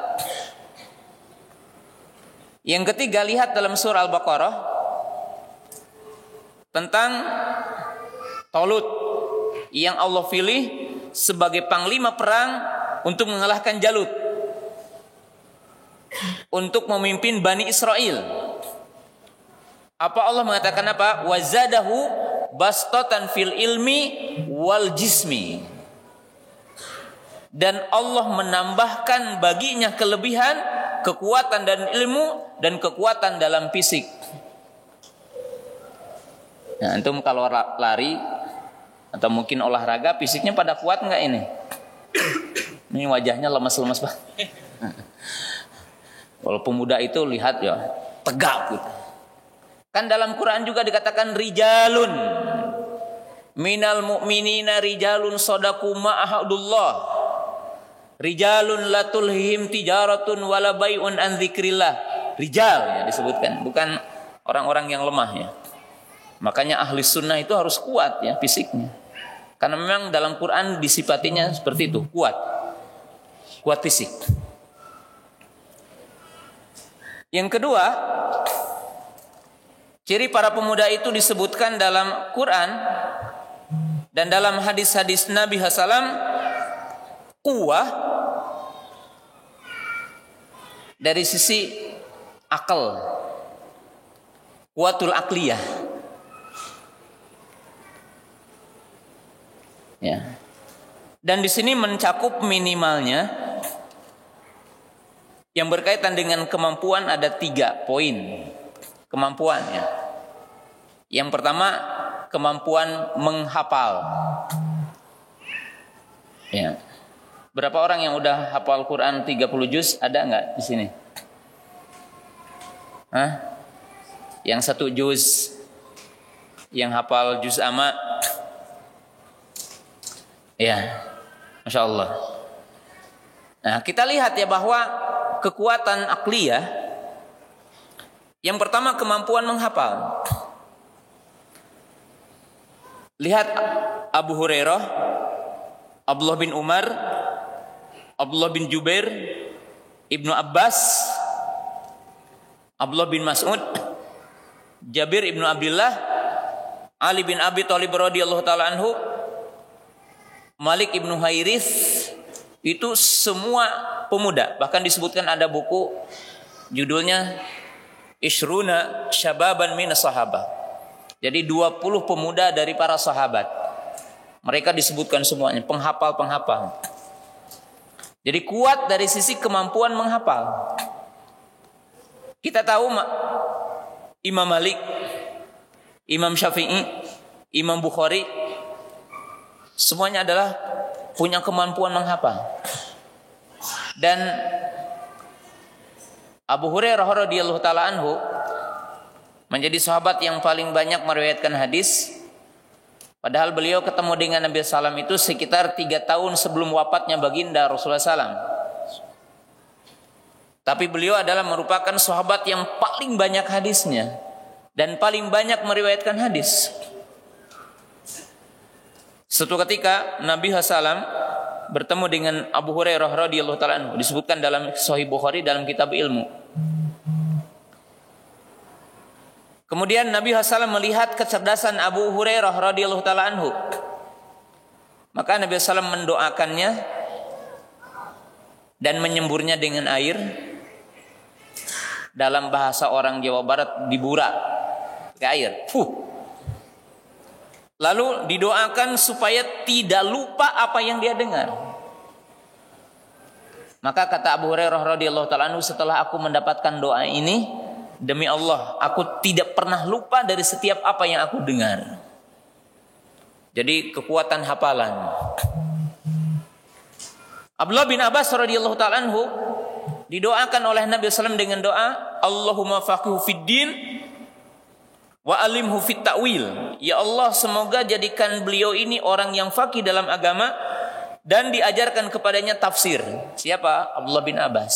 Yang ketiga, lihat dalam surah Al-Baqarah tentang Talut yang Allah pilih sebagai panglima perang untuk mengalahkan Jalut, untuk memimpin Bani Israel. Apa Allah mengatakan apa? Wazadahu bastatan fil ilmi wal jismi. Dan Allah menambahkan baginya kelebihan, kekuatan dan ilmu dan kekuatan dalam fisik. Nah, antum kalau lari atau mungkin olahraga, fisiknya pada kuat nggak ini? Ini wajahnya lemas-lemas banget. Kalau pemuda itu lihat ya tegak gitu. Kan dalam Quran juga dikatakan rijalun minal mu'minina rijalun shadaqu ma ahadullah. Rijalun la tulhihim tijaratun wala bai'un an dzikrillah. Rijal ya disebutkan, bukan orang-orang yang lemah ya. Makanya ahli sunnah itu harus kuat ya fisiknya. Karena memang dalam Quran disifatinya seperti itu, kuat. Kuat fisik. Yang kedua, ciri para pemuda itu disebutkan dalam Quran dan dalam hadis-hadis Nabi SAW, kuwah dari sisi akal, kuatul akliyah. Ya. Dan di sini mencakup minimalnya yang berkaitan dengan kemampuan ada 3 poin kemampuan ya. Yang pertama, kemampuan menghafal. Ya. Berapa orang yang udah hafal Quran 30 juz? Ada enggak di sini? Hah? Yang 1 juz, yang hafal juz amma? Ya, Masya Allah. Nah, kita lihat ya bahwa kekuatan akliyah, yang pertama kemampuan menghafal. Lihat Abu Hurairah, Abdullah bin Umar, Abdullah bin Jubair, Ibnu Abbas, Abdullah bin Mas'ud, Jabir ibnu Abdullah, Ali bin Abi Thalib radhiyallahu taala anhu, Malik ibnu Hairith, Itu semua pemuda. Bahkan disebutkan ada buku judulnya Ishruna Syababan Minas Sahabah. Jadi 20 pemuda dari para sahabat. Mereka disebutkan semuanya penghafal-penghafal. Jadi kuat dari sisi kemampuan menghafal. Kita tahu Imam Malik, Imam Syafi'i, Imam Bukhari, semuanya adalah punya kemampuan menghafal. Dan Abu Hurairah radhiyallahu taala anhu menjadi sahabat yang paling banyak meriwayatkan hadis. Padahal beliau ketemu dengan Nabi SAW itu sekitar 3 tahun sebelum wafatnya baginda Rasulullah SAW. Tapi beliau adalah merupakan sahabat yang paling banyak hadisnya dan paling banyak meriwayatkan hadis. Suatu ketika Nabi SAW bertemu dengan Abu Hurairah radhiyallahu taala anhu, disebutkan dalam Sahih Bukhari dalam kitab ilmu. Kemudian Nabi SAW melihat kecerdasan Abu Hurairah radhiyallahu taala anhu. Maka Nabi SAW mendoakannya dan menyemburnya dengan air. Dalam bahasa orang Jawa Barat dibura ke air. Lalu didoakan supaya tidak lupa apa yang dia dengar. Maka kata Abu Hurairah radhiyallahu taala anhu, setelah aku mendapatkan doa ini, demi Allah, aku tidak pernah lupa dari setiap apa yang aku dengar. Jadi kekuatan hafalan. Abdullah bin Abbas radhiyallahu taala anhu didoakan oleh Nabi SAW dengan doa, Allahumma faqihu fid din wa alimhu fit ta'wil. Ya Allah, semoga jadikan beliau ini orang yang faqih dalam agama dan diajarkan kepadanya tafsir. Siapa? Abdullah bin Abbas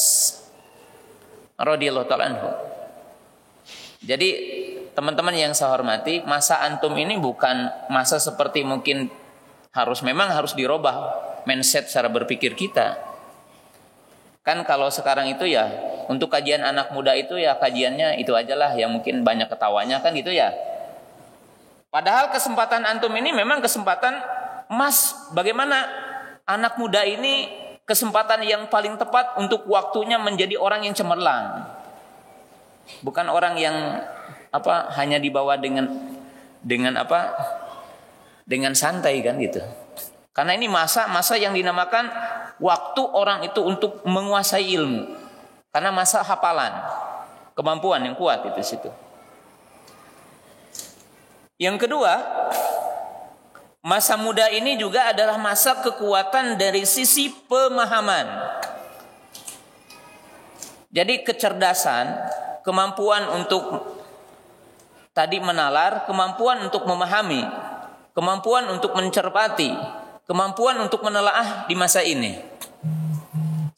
radhiyallahu taala anhu. Jadi teman-teman yang saya hormati, masa antum ini bukan masa seperti mungkin memang harus dirubah mindset cara berpikir kita. Kan kalau sekarang itu ya untuk kajian anak muda itu ya kajiannya itu ajalah yang mungkin banyak ketawanya kan gitu ya. Padahal kesempatan antum ini memang kesempatan emas. Bagaimana anak muda ini kesempatan yang paling tepat untuk waktunya menjadi orang yang cemerlang. Bukan orang yang hanya dibawa dengan santai kan gitu. Karena ini masa yang dinamakan waktu orang itu untuk menguasai ilmu. Karena masa hafalan, kemampuan yang kuat itu situ. Yang kedua, masa muda ini juga adalah masa kekuatan dari sisi pemahaman. Jadi kecerdasan, kemampuan untuk tadi menalar, kemampuan untuk memahami, kemampuan untuk mencermati, kemampuan untuk menelaah di masa ini.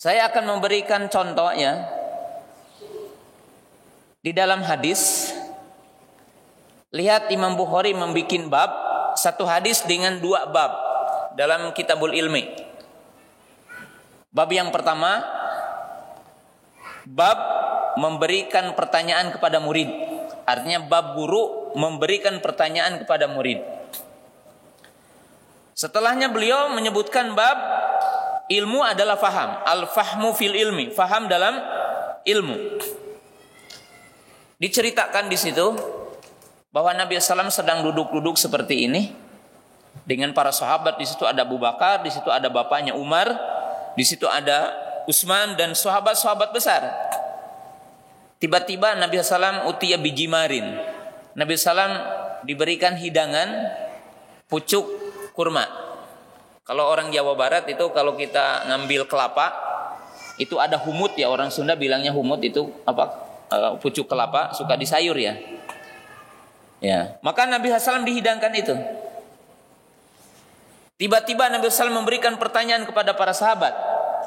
Saya akan memberikan contohnya di dalam hadis. Lihat Imam Bukhari membuat bab satu hadis dengan 2 bab dalam Kitabul Ilmi. Bab yang pertama, bab memberikan pertanyaan kepada murid. Artinya bab guru memberikan pertanyaan kepada murid. Setelahnya beliau menyebutkan bab ilmu adalah faham. Al-fahmu fil ilmi. Faham dalam ilmu. Diceritakan di situ bahwa Nabi SAW sedang duduk-duduk seperti ini dengan para sahabat. Di situ ada Abu Bakar, di situ ada bapaknya Umar, di situ ada Utsman dan sahabat-sahabat besar. Tiba-tiba Nabi SAW utiya bijimarin. Nabi SAW diberikan hidangan pucuk kurma. Kalau orang Jawa Barat itu kalau kita ngambil kelapa itu ada humut ya, orang Sunda bilangnya humut itu pucuk kelapa suka disayur ya. Ya, maka Nabi SAW dihidangkan itu. Tiba-tiba Nabi SAW memberikan pertanyaan kepada para sahabat,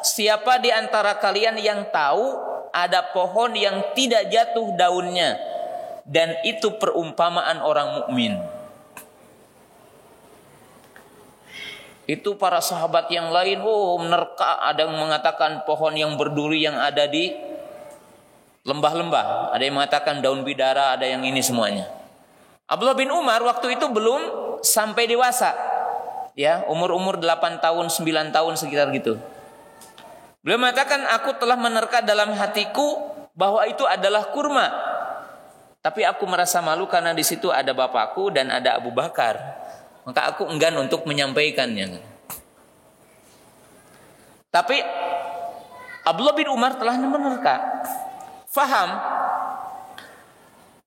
siapa di antara kalian yang tahu ada pohon yang tidak jatuh daunnya dan itu perumpamaan orang mukmin? Itu para sahabat yang lain menerka, ada yang mengatakan pohon yang berduri yang ada di lembah-lembah, ada yang mengatakan daun bidara, ada yang ini semuanya. Abdullah bin Umar waktu itu belum sampai dewasa. Ya, umur 8 tahun, 9 tahun sekitar gitu. Beliau mengatakan, aku telah menerka dalam hatiku bahwa itu adalah kurma. Tapi aku merasa malu karena di situ ada bapakku dan ada Abu Bakar. Maka aku enggan untuk menyampaikannya. Tapi Abdullah bin Umar telah menerka. Faham.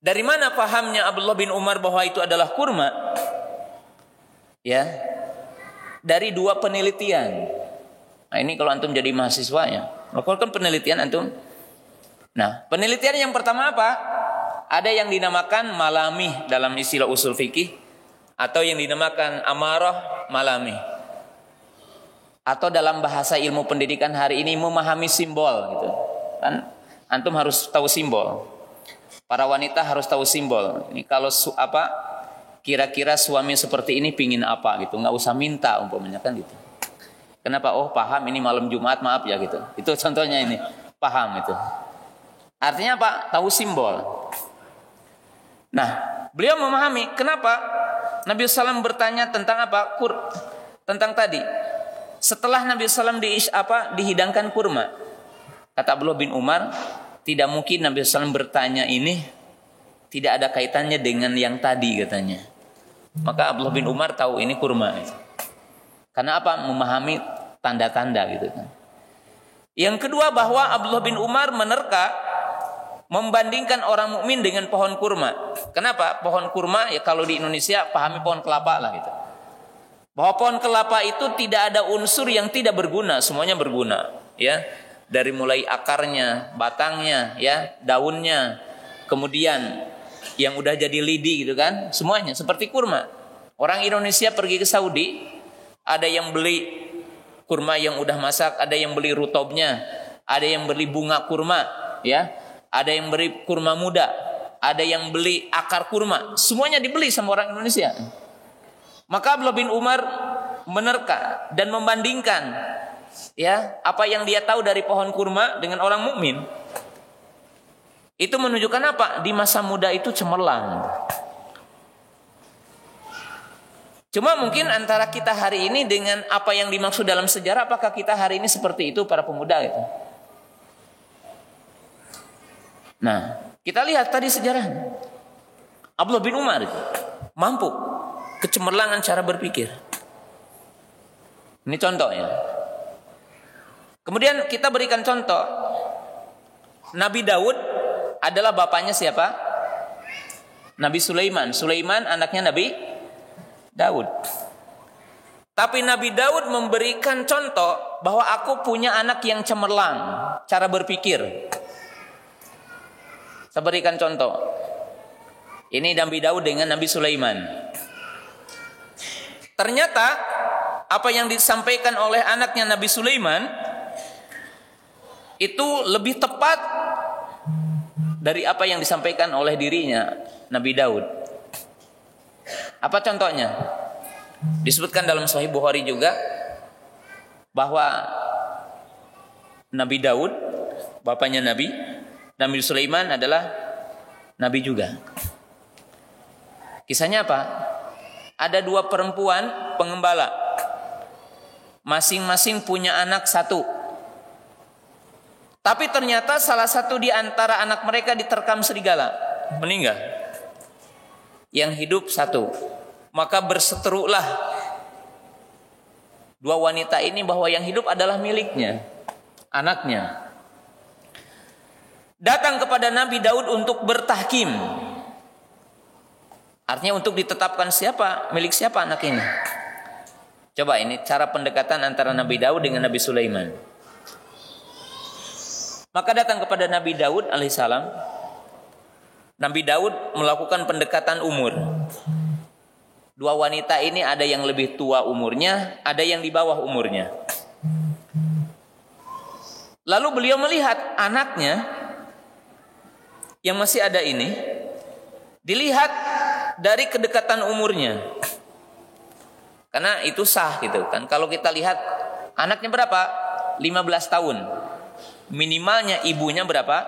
Dari mana fahamnya Abdullah bin Umar bahwa itu adalah kurma? Ya. Dari dua penelitian. Nah, ini kalau antum jadi mahasiswanya, lakukan penelitian antum. Nah, penelitian yang pertama apa? Ada yang dinamakan malamih dalam istilah usul fikih, atau yang dinamakan amarah malamih. Atau dalam bahasa ilmu pendidikan hari ini memahami simbol gitu. Kan antum harus tahu simbol. Para wanita harus tahu simbol. Ini kalau kira-kira suami seperti ini pingin apa gitu, nggak usah minta umpamanya kan gitu. Kenapa? Oh paham ini malam Jumat maaf ya gitu. Itu contohnya ini paham itu. Artinya apa? Tahu simbol. Nah beliau memahami kenapa Nabi SAW bertanya tentang apa? Tentang tadi. Setelah Nabi SAW dihidangkan kurma, kata Abdullah bin Umar, tidak mungkin Nabi SAW bertanya ini tidak ada kaitannya dengan yang tadi katanya. Maka Abdullah bin Umar tahu ini kurma. Karena apa? Memahami tanda-tanda gitu kan. Yang kedua bahwa Abdullah bin Umar menerka membandingkan orang mukmin dengan pohon kurma. Kenapa? Pohon kurma ya kalau di Indonesia pahami pohon kelapa lah gitu. Bahwa pohon kelapa itu tidak ada unsur yang tidak berguna, semuanya berguna, ya. Dari mulai akarnya, batangnya, ya, daunnya, kemudian yang udah jadi lidi gitu kan, semuanya seperti kurma. Orang Indonesia pergi ke Saudi, ada yang beli kurma yang udah masak, ada yang beli rutobnya, ada yang beli bunga kurma, ya, ada yang beli kurma muda, ada yang beli akar kurma, semuanya dibeli sama orang Indonesia. Maka Abdullah bin Umar menerka dan membandingkan, ya, apa yang dia tahu dari pohon kurma dengan orang mukmin. Itu menunjukkan apa? Di masa muda itu cemerlang. Cuma mungkin antara kita hari ini dengan apa yang dimaksud dalam sejarah, apakah kita hari ini seperti itu para pemuda itu? Nah, kita lihat tadi sejarahnya. Abdullah bin Umar itu mampu kecemerlangan cara berpikir. Ini contohnya. Kemudian kita berikan contoh. Nabi Daud adalah bapaknya siapa? Nabi Sulaiman. Sulaiman anaknya Nabi Daud. Tapi Nabi Daud memberikan contoh bahwa aku punya anak yang cemerlang cara berpikir. Saya berikan contoh. Ini Nabi Daud dengan Nabi Sulaiman. Ternyata apa yang disampaikan oleh anaknya Nabi Sulaiman itu lebih tepat dari apa yang disampaikan oleh dirinya Nabi Daud. Apa contohnya? Disebutkan dalam Sahih Bukhari juga bahwa Nabi Daud, bapaknya Nabi Sulaiman adalah Nabi juga. Kisahnya apa? Ada dua perempuan pengembala. Masing-masing punya anak satu. Tapi ternyata salah satu di antara anak mereka diterkam serigala, meninggal. Yang hidup satu. Maka berseterulah dua wanita ini bahwa yang hidup adalah miliknya, anaknya. Datang kepada Nabi Daud untuk bertahkim. Artinya untuk ditetapkan milik siapa anak ini. Coba ini cara pendekatan antara Nabi Daud dengan Nabi Sulaiman. Maka datang kepada Nabi Daud alaihissalam. Nabi Daud melakukan pendekatan umur. Dua wanita ini ada yang lebih tua umurnya, ada yang di bawah umurnya. Lalu beliau melihat anaknya yang masih ada ini, dilihat dari kedekatan umurnya. Karena itu sah gitu kan. Kalau kita lihat anaknya berapa? 15 tahun. Minimalnya ibunya berapa?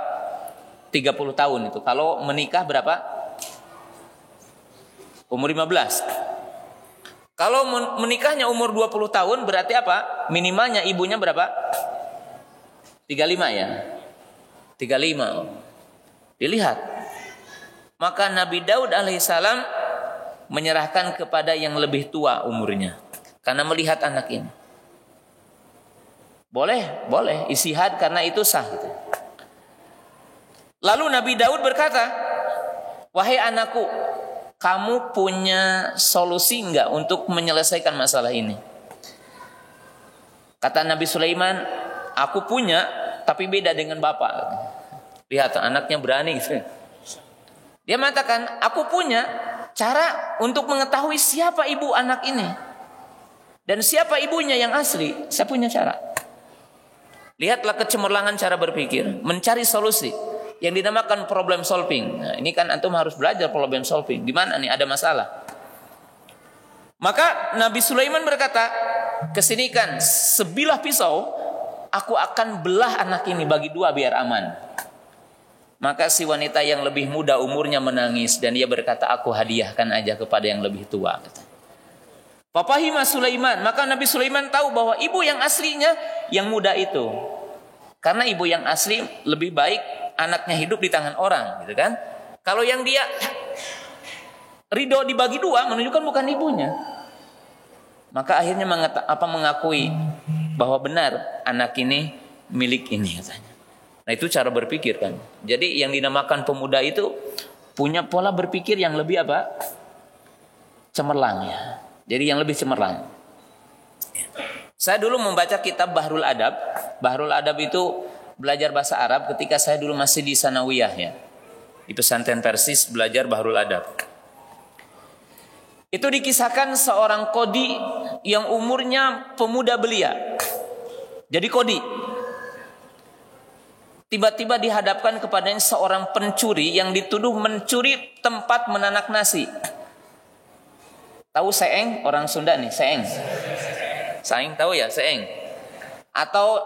30 tahun itu. Kalau menikah berapa? Umur 15. Kalau menikahnya umur 20 tahun berarti apa? Minimalnya ibunya berapa? 35 ya. 35. Dilihat. Maka Nabi Daud alaihissalam menyerahkan kepada yang lebih tua umurnya. Karena melihat anak ini. Boleh istihad karena itu sah. Gitu. Lalu Nabi Daud berkata, wahai anakku, kamu punya solusi enggak untuk menyelesaikan masalah ini? Kata Nabi Sulaiman, aku punya, tapi beda dengan bapak. Lihat anaknya berani. Gitu. Dia mengatakan, aku punya cara untuk mengetahui siapa ibu anak ini. Dan siapa ibunya yang asli. Saya punya cara. Lihatlah kecemerlangan cara berpikir. Mencari solusi. Yang dinamakan problem solving. Nah, ini kan antum harus belajar problem solving. Di mana nih ada masalah. Maka Nabi Sulaiman berkata, kesinikan sebilah pisau. Aku akan belah anak ini bagi dua biar aman. Maka si wanita yang lebih muda umurnya menangis dan dia berkata, aku hadiahkan aja kepada yang lebih tua. Fafahima Sulaiman, maka Nabi Sulaiman tahu bahwa ibu yang aslinya yang muda itu. Karena ibu yang asli lebih baik anaknya hidup di tangan orang, gitu kan? Kalau yang dia ridho dibagi dua menunjukkan bukan ibunya. Maka akhirnya mengakui bahwa benar anak ini milik ini katanya. Nah itu cara berpikir kan. Jadi yang dinamakan pemuda itu punya pola berpikir yang lebih apa? Cemerlang ya. Jadi yang lebih cemerlang. Saya dulu membaca kitab Bahrul Adab. Bahrul Adab itu belajar bahasa Arab ketika saya dulu masih di Sanawiyah ya. Di pesantren Persis belajar Bahrul Adab. Itu dikisahkan seorang qadi yang umurnya pemuda belia. Jadi qadi. Tiba-tiba dihadapkan kepadanya seorang pencuri yang dituduh mencuri tempat menanak nasi. Tahu seeng? Orang Sunda nih, seeng. Seeng tahu ya, seeng. Atau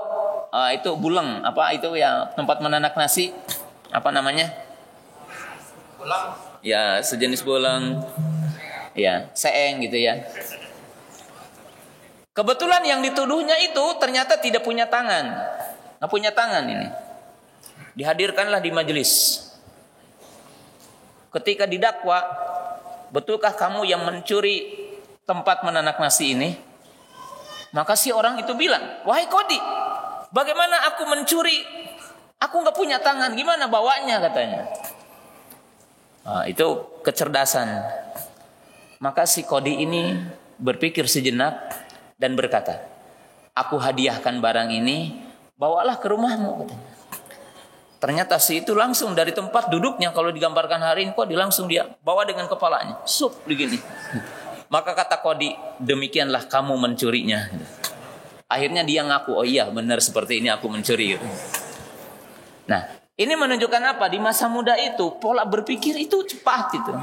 itu buleng, apa itu ya tempat menanak nasi? Apa namanya? Buleng. Ya, sejenis buleng. Ya, seeng gitu ya. Kebetulan yang dituduhnya itu ternyata tidak punya tangan. Nggak punya tangan ini. Dihadirkanlah di majelis. Ketika didakwa, betulkah kamu yang mencuri tempat menanak nasi ini? Maka si orang itu bilang, wahai qadi, bagaimana aku mencuri? Aku nggak punya tangan, gimana bawanya katanya. Itu kecerdasan. Maka si qadi ini berpikir sejenak dan berkata, aku hadiahkan barang ini, bawalah ke rumahmu katanya. Ternyata si itu langsung dari tempat duduknya, kalau digambarkan hari ini qadi langsung dia bawa dengan kepalanya, sup begini. Maka kata qadi, demikianlah kamu mencurinya. Akhirnya dia ngaku, oh iya benar seperti ini aku mencuri. Nah, ini menunjukkan apa? Di masa muda itu pola berpikir itu cepat itu.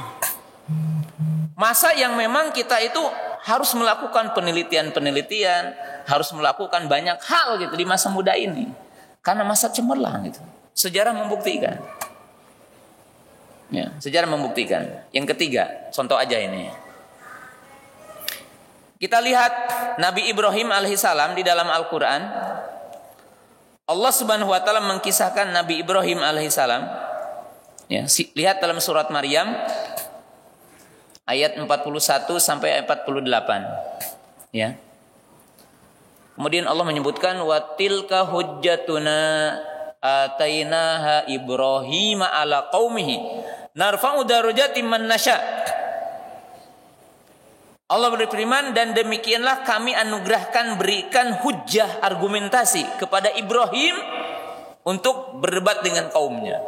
Masa yang memang kita itu harus melakukan penelitian, harus melakukan banyak hal gitu di masa muda ini. Karena masa cemerlang gitu. Sejarah membuktikan. Ya, sejarah membuktikan. Yang ketiga, contoh aja ini. Kita lihat Nabi Ibrahim alaihissalam di dalam Al-Quran. Allah Subhanahu wa taala mengkisahkan Nabi Ibrahim alaihissalam. Ya, lihat dalam surat Maryam ayat 41 sampai 48. Ya. Kemudian Allah menyebutkan wa tilka hujjatuna atainaha Ibrahim ala qaumihi narfa'u darajatin man nasya. Allah berfirman, dan demikianlah kami anugerahkan, berikan hujjah argumentasi kepada Ibrahim untuk berdebat dengan kaumnya.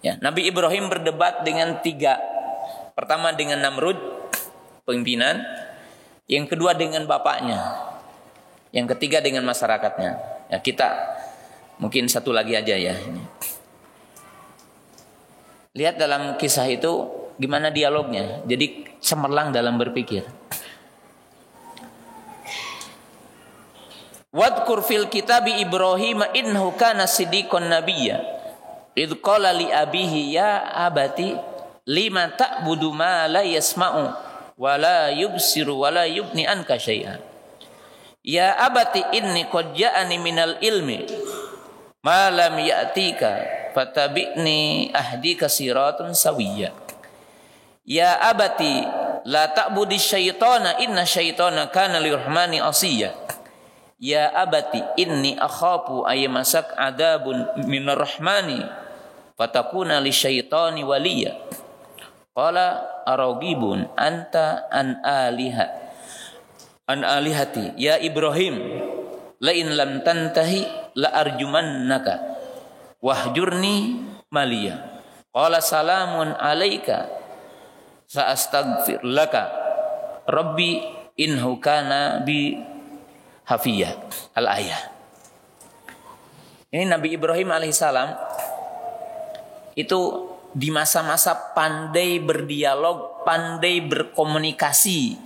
Ya, Nabi Ibrahim berdebat dengan 3. Pertama dengan Namrud, pimpinan. Yang kedua dengan bapaknya. Yang ketiga dengan masyarakatnya. Ya, kita mungkin satu lagi aja ya. Lihat dalam kisah itu gimana dialognya. Jadi cemerlang dalam berpikir. Wadkur fil kitabi Ibrahim innahu kana siddiqan nabiyya. Idh qala li abihi ya abati lima ta'budu ma la yasma'u wa la yubsiru wa la yubni anka syai'an. Ya abati inni qad ja'ani minal ilmi ma lam ya'tika fatabi'ni ahdika siratun sawiyya. Ya abati la ta'budi syaitana inna syaitana kana lirahmani asiyya. Ya abati inni akhafu aymasak adabun minar rahmani fatakuna lisyaitani waliya. Qala aragibun anta an alihati ya Ibrahim la in lam tantahi la arjumannaka wahjurni maliya. Qala salamun alaika sa astaghfir laka rabbi innahu kana bi hafiyah. Al-ayah. Ini Nabi Ibrahim alaihissalam itu di masa-masa pandai berdialog, pandai berkomunikasi.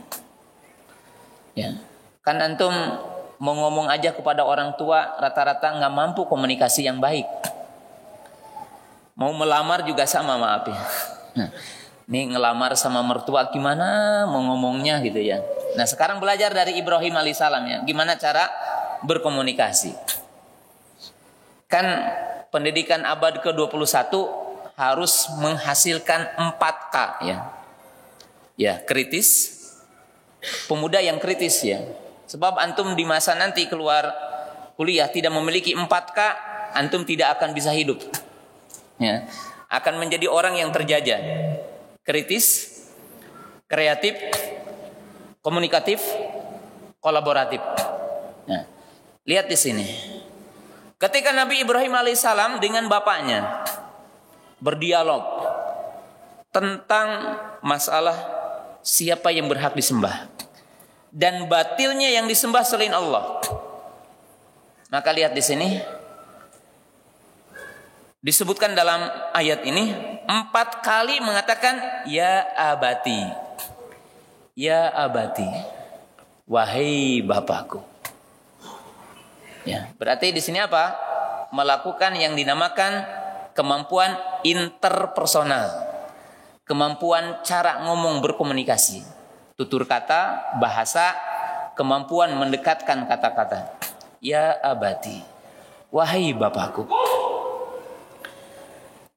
Ya. Kan antum mau ngomong aja kepada orang tua rata-rata nggak mampu komunikasi yang baik. Mau melamar juga sama, maaf ya. Nih ngelamar sama mertua gimana mau ngomongnya gitu ya. Nah sekarang belajar dari Ibrahim alaihissalam ya, gimana cara berkomunikasi. Kan pendidikan abad ke-21 harus menghasilkan 4K ya. Ya, kritis. Pemuda yang kritis ya. Sebab antum di masa nanti keluar kuliah tidak memiliki 4K, antum tidak akan bisa hidup. Ya. Akan menjadi orang yang terjajah. Kritis, kreatif, komunikatif, kolaboratif. Nah, lihat di sini. Ketika Nabi Ibrahim alaihissalam dengan bapaknya berdialog tentang masalah siapa yang berhak disembah dan batilnya yang disembah selain Allah. Maka lihat di sini disebutkan dalam ayat ini 4 kali mengatakan ya abati. Ya abati. Wahai bapakku. Ya, berarti di sini apa? Melakukan yang dinamakan kemampuan interpersonal. Kemampuan cara ngomong berkomunikasi. Tutur kata, bahasa, kemampuan mendekatkan kata-kata. Ya abati. Wahai bapakku.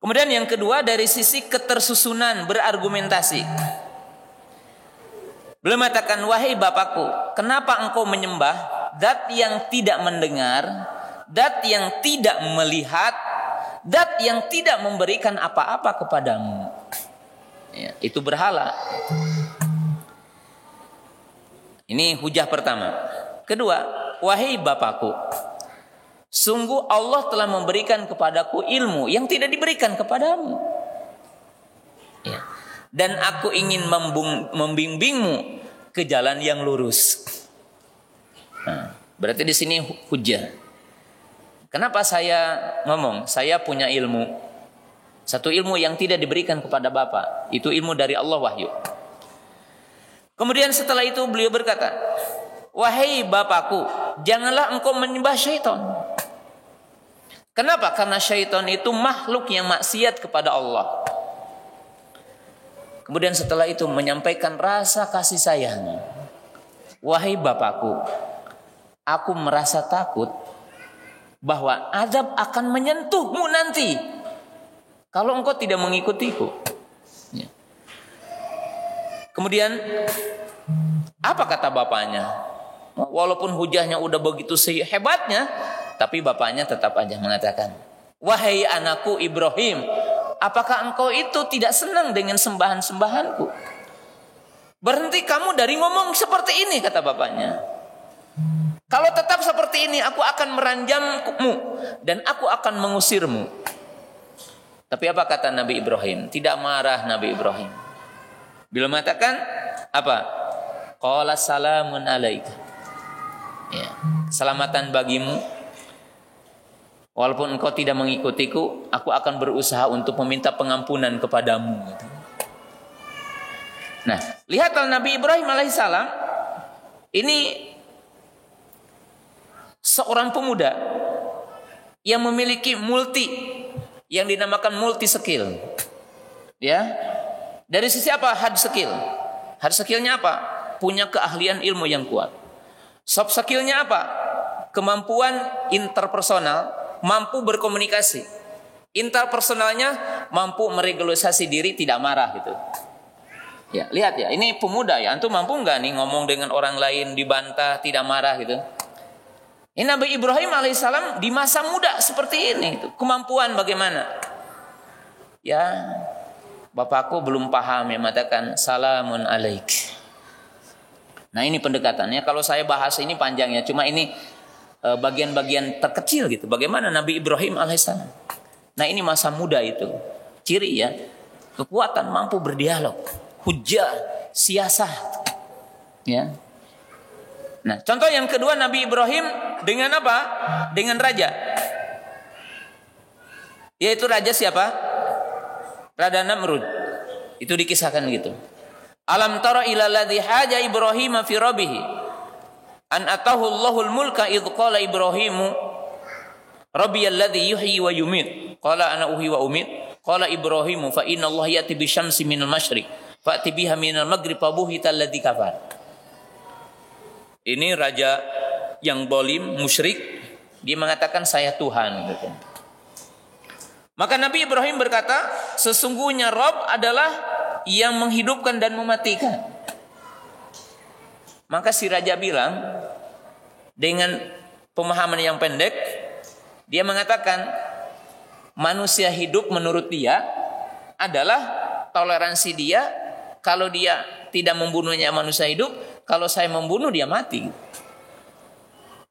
Kemudian yang kedua dari sisi ketersusunan berargumentasi. Beliau mengatakan, wahai bapakku, kenapa engkau menyembah zat yang tidak mendengar, zat yang tidak melihat, zat yang tidak memberikan apa-apa kepadamu? Ya, itu berhala. Ini hujah pertama. Kedua, wahai bapakku, sungguh Allah telah memberikan kepadaku ilmu yang tidak diberikan kepadamu. Ya. Dan aku ingin membimbingmu ke jalan yang lurus. Nah, berarti di sini hujah. Kenapa saya ngomong? Saya punya ilmu. Satu ilmu yang tidak diberikan kepada Bapak. Itu ilmu dari Allah wahyu. Kemudian setelah itu beliau berkata, wahai Bapakku, janganlah engkau menyembah syaitan. Kenapa? Karena syaitan itu makhluk yang maksiat kepada Allah. Kemudian setelah itu menyampaikan rasa kasih sayang. Wahai Bapakku, aku merasa takut bahwa azab akan menyentuhmu nanti kalau engkau tidak mengikutiku. Ya. Kemudian apa kata bapaknya? Walaupun hujahnya udah begitu hebatnya, tapi bapaknya tetap aja mengatakan, wahai anakku Ibrahim, apakah engkau itu tidak senang dengan sembahan-sembahanku? Berhenti kamu dari ngomong seperti ini, kata bapaknya. Kalau tetap seperti ini, aku akan meranjammu dan aku akan mengusirmu. Tapi apa kata Nabi Ibrahim? Tidak marah Nabi Ibrahim. Bila mengatakan apa? Qala salamun alaika. Ya, keselamatan bagimu. Walaupun engkau tidak mengikutiku, aku akan berusaha untuk meminta pengampunan kepadamu. Nah, lihatlah Nabi Ibrahim alaihissalam. Ini seorang pemuda yang memiliki yang dinamakan multi skill. Ya. Dari sisi apa? Hard skill. Hard skillnya apa? Punya keahlian ilmu yang kuat. Soft skillnya apa? Kemampuan interpersonal, mampu berkomunikasi. Interpersonalnya mampu meregulasi diri, tidak marah gitu. Ya, lihat ya, ini pemuda ya. Antum mampu nggak nih ngomong dengan orang lain dibantah, tidak marah gitu? Ini Nabi Ibrahim alaihissalam di masa muda seperti ini. Kemampuan bagaimana? Ya, bapakku belum paham ya, mengatakan salamun alaik. Nah ini pendekatannya. Kalau saya bahas ini panjangnya, cuma ini bagian-bagian terkecil gitu. Bagaimana Nabi Ibrahim alaihissalam? Nah ini masa muda itu. Ciri ya, kekuatan mampu berdialog. Hujjah, siasah. Ya. Nah, contoh yang kedua Nabi Ibrahim dengan apa? Dengan raja. Yaitu raja siapa? Raja Namrud. Itu dikisahkan gitu. Alam tara ila alladhi haja Ibrahim fi rabbih an atahu Allahul mulka idh qala Ibrahimu rabbiyalladzi yuhyi wa yumit qala ana uhyi wa umit qala Ibrahimu fa inna Allah ya'ti bisyamsi minal masyriq fa'ti biha minal maghrib fabuhita alladzi kafar. Ini raja yang zalim, musyrik, dia mengatakan saya Tuhan gitu. Maka Nabi Ibrahim berkata, sesungguhnya Rabb adalah yang menghidupkan dan mematikan. Maka si raja bilang dengan pemahaman yang pendek, dia mengatakan manusia hidup menurut dia adalah toleransi dia. Kalau dia tidak membunuhnya manusia hidup, kalau saya membunuh dia mati.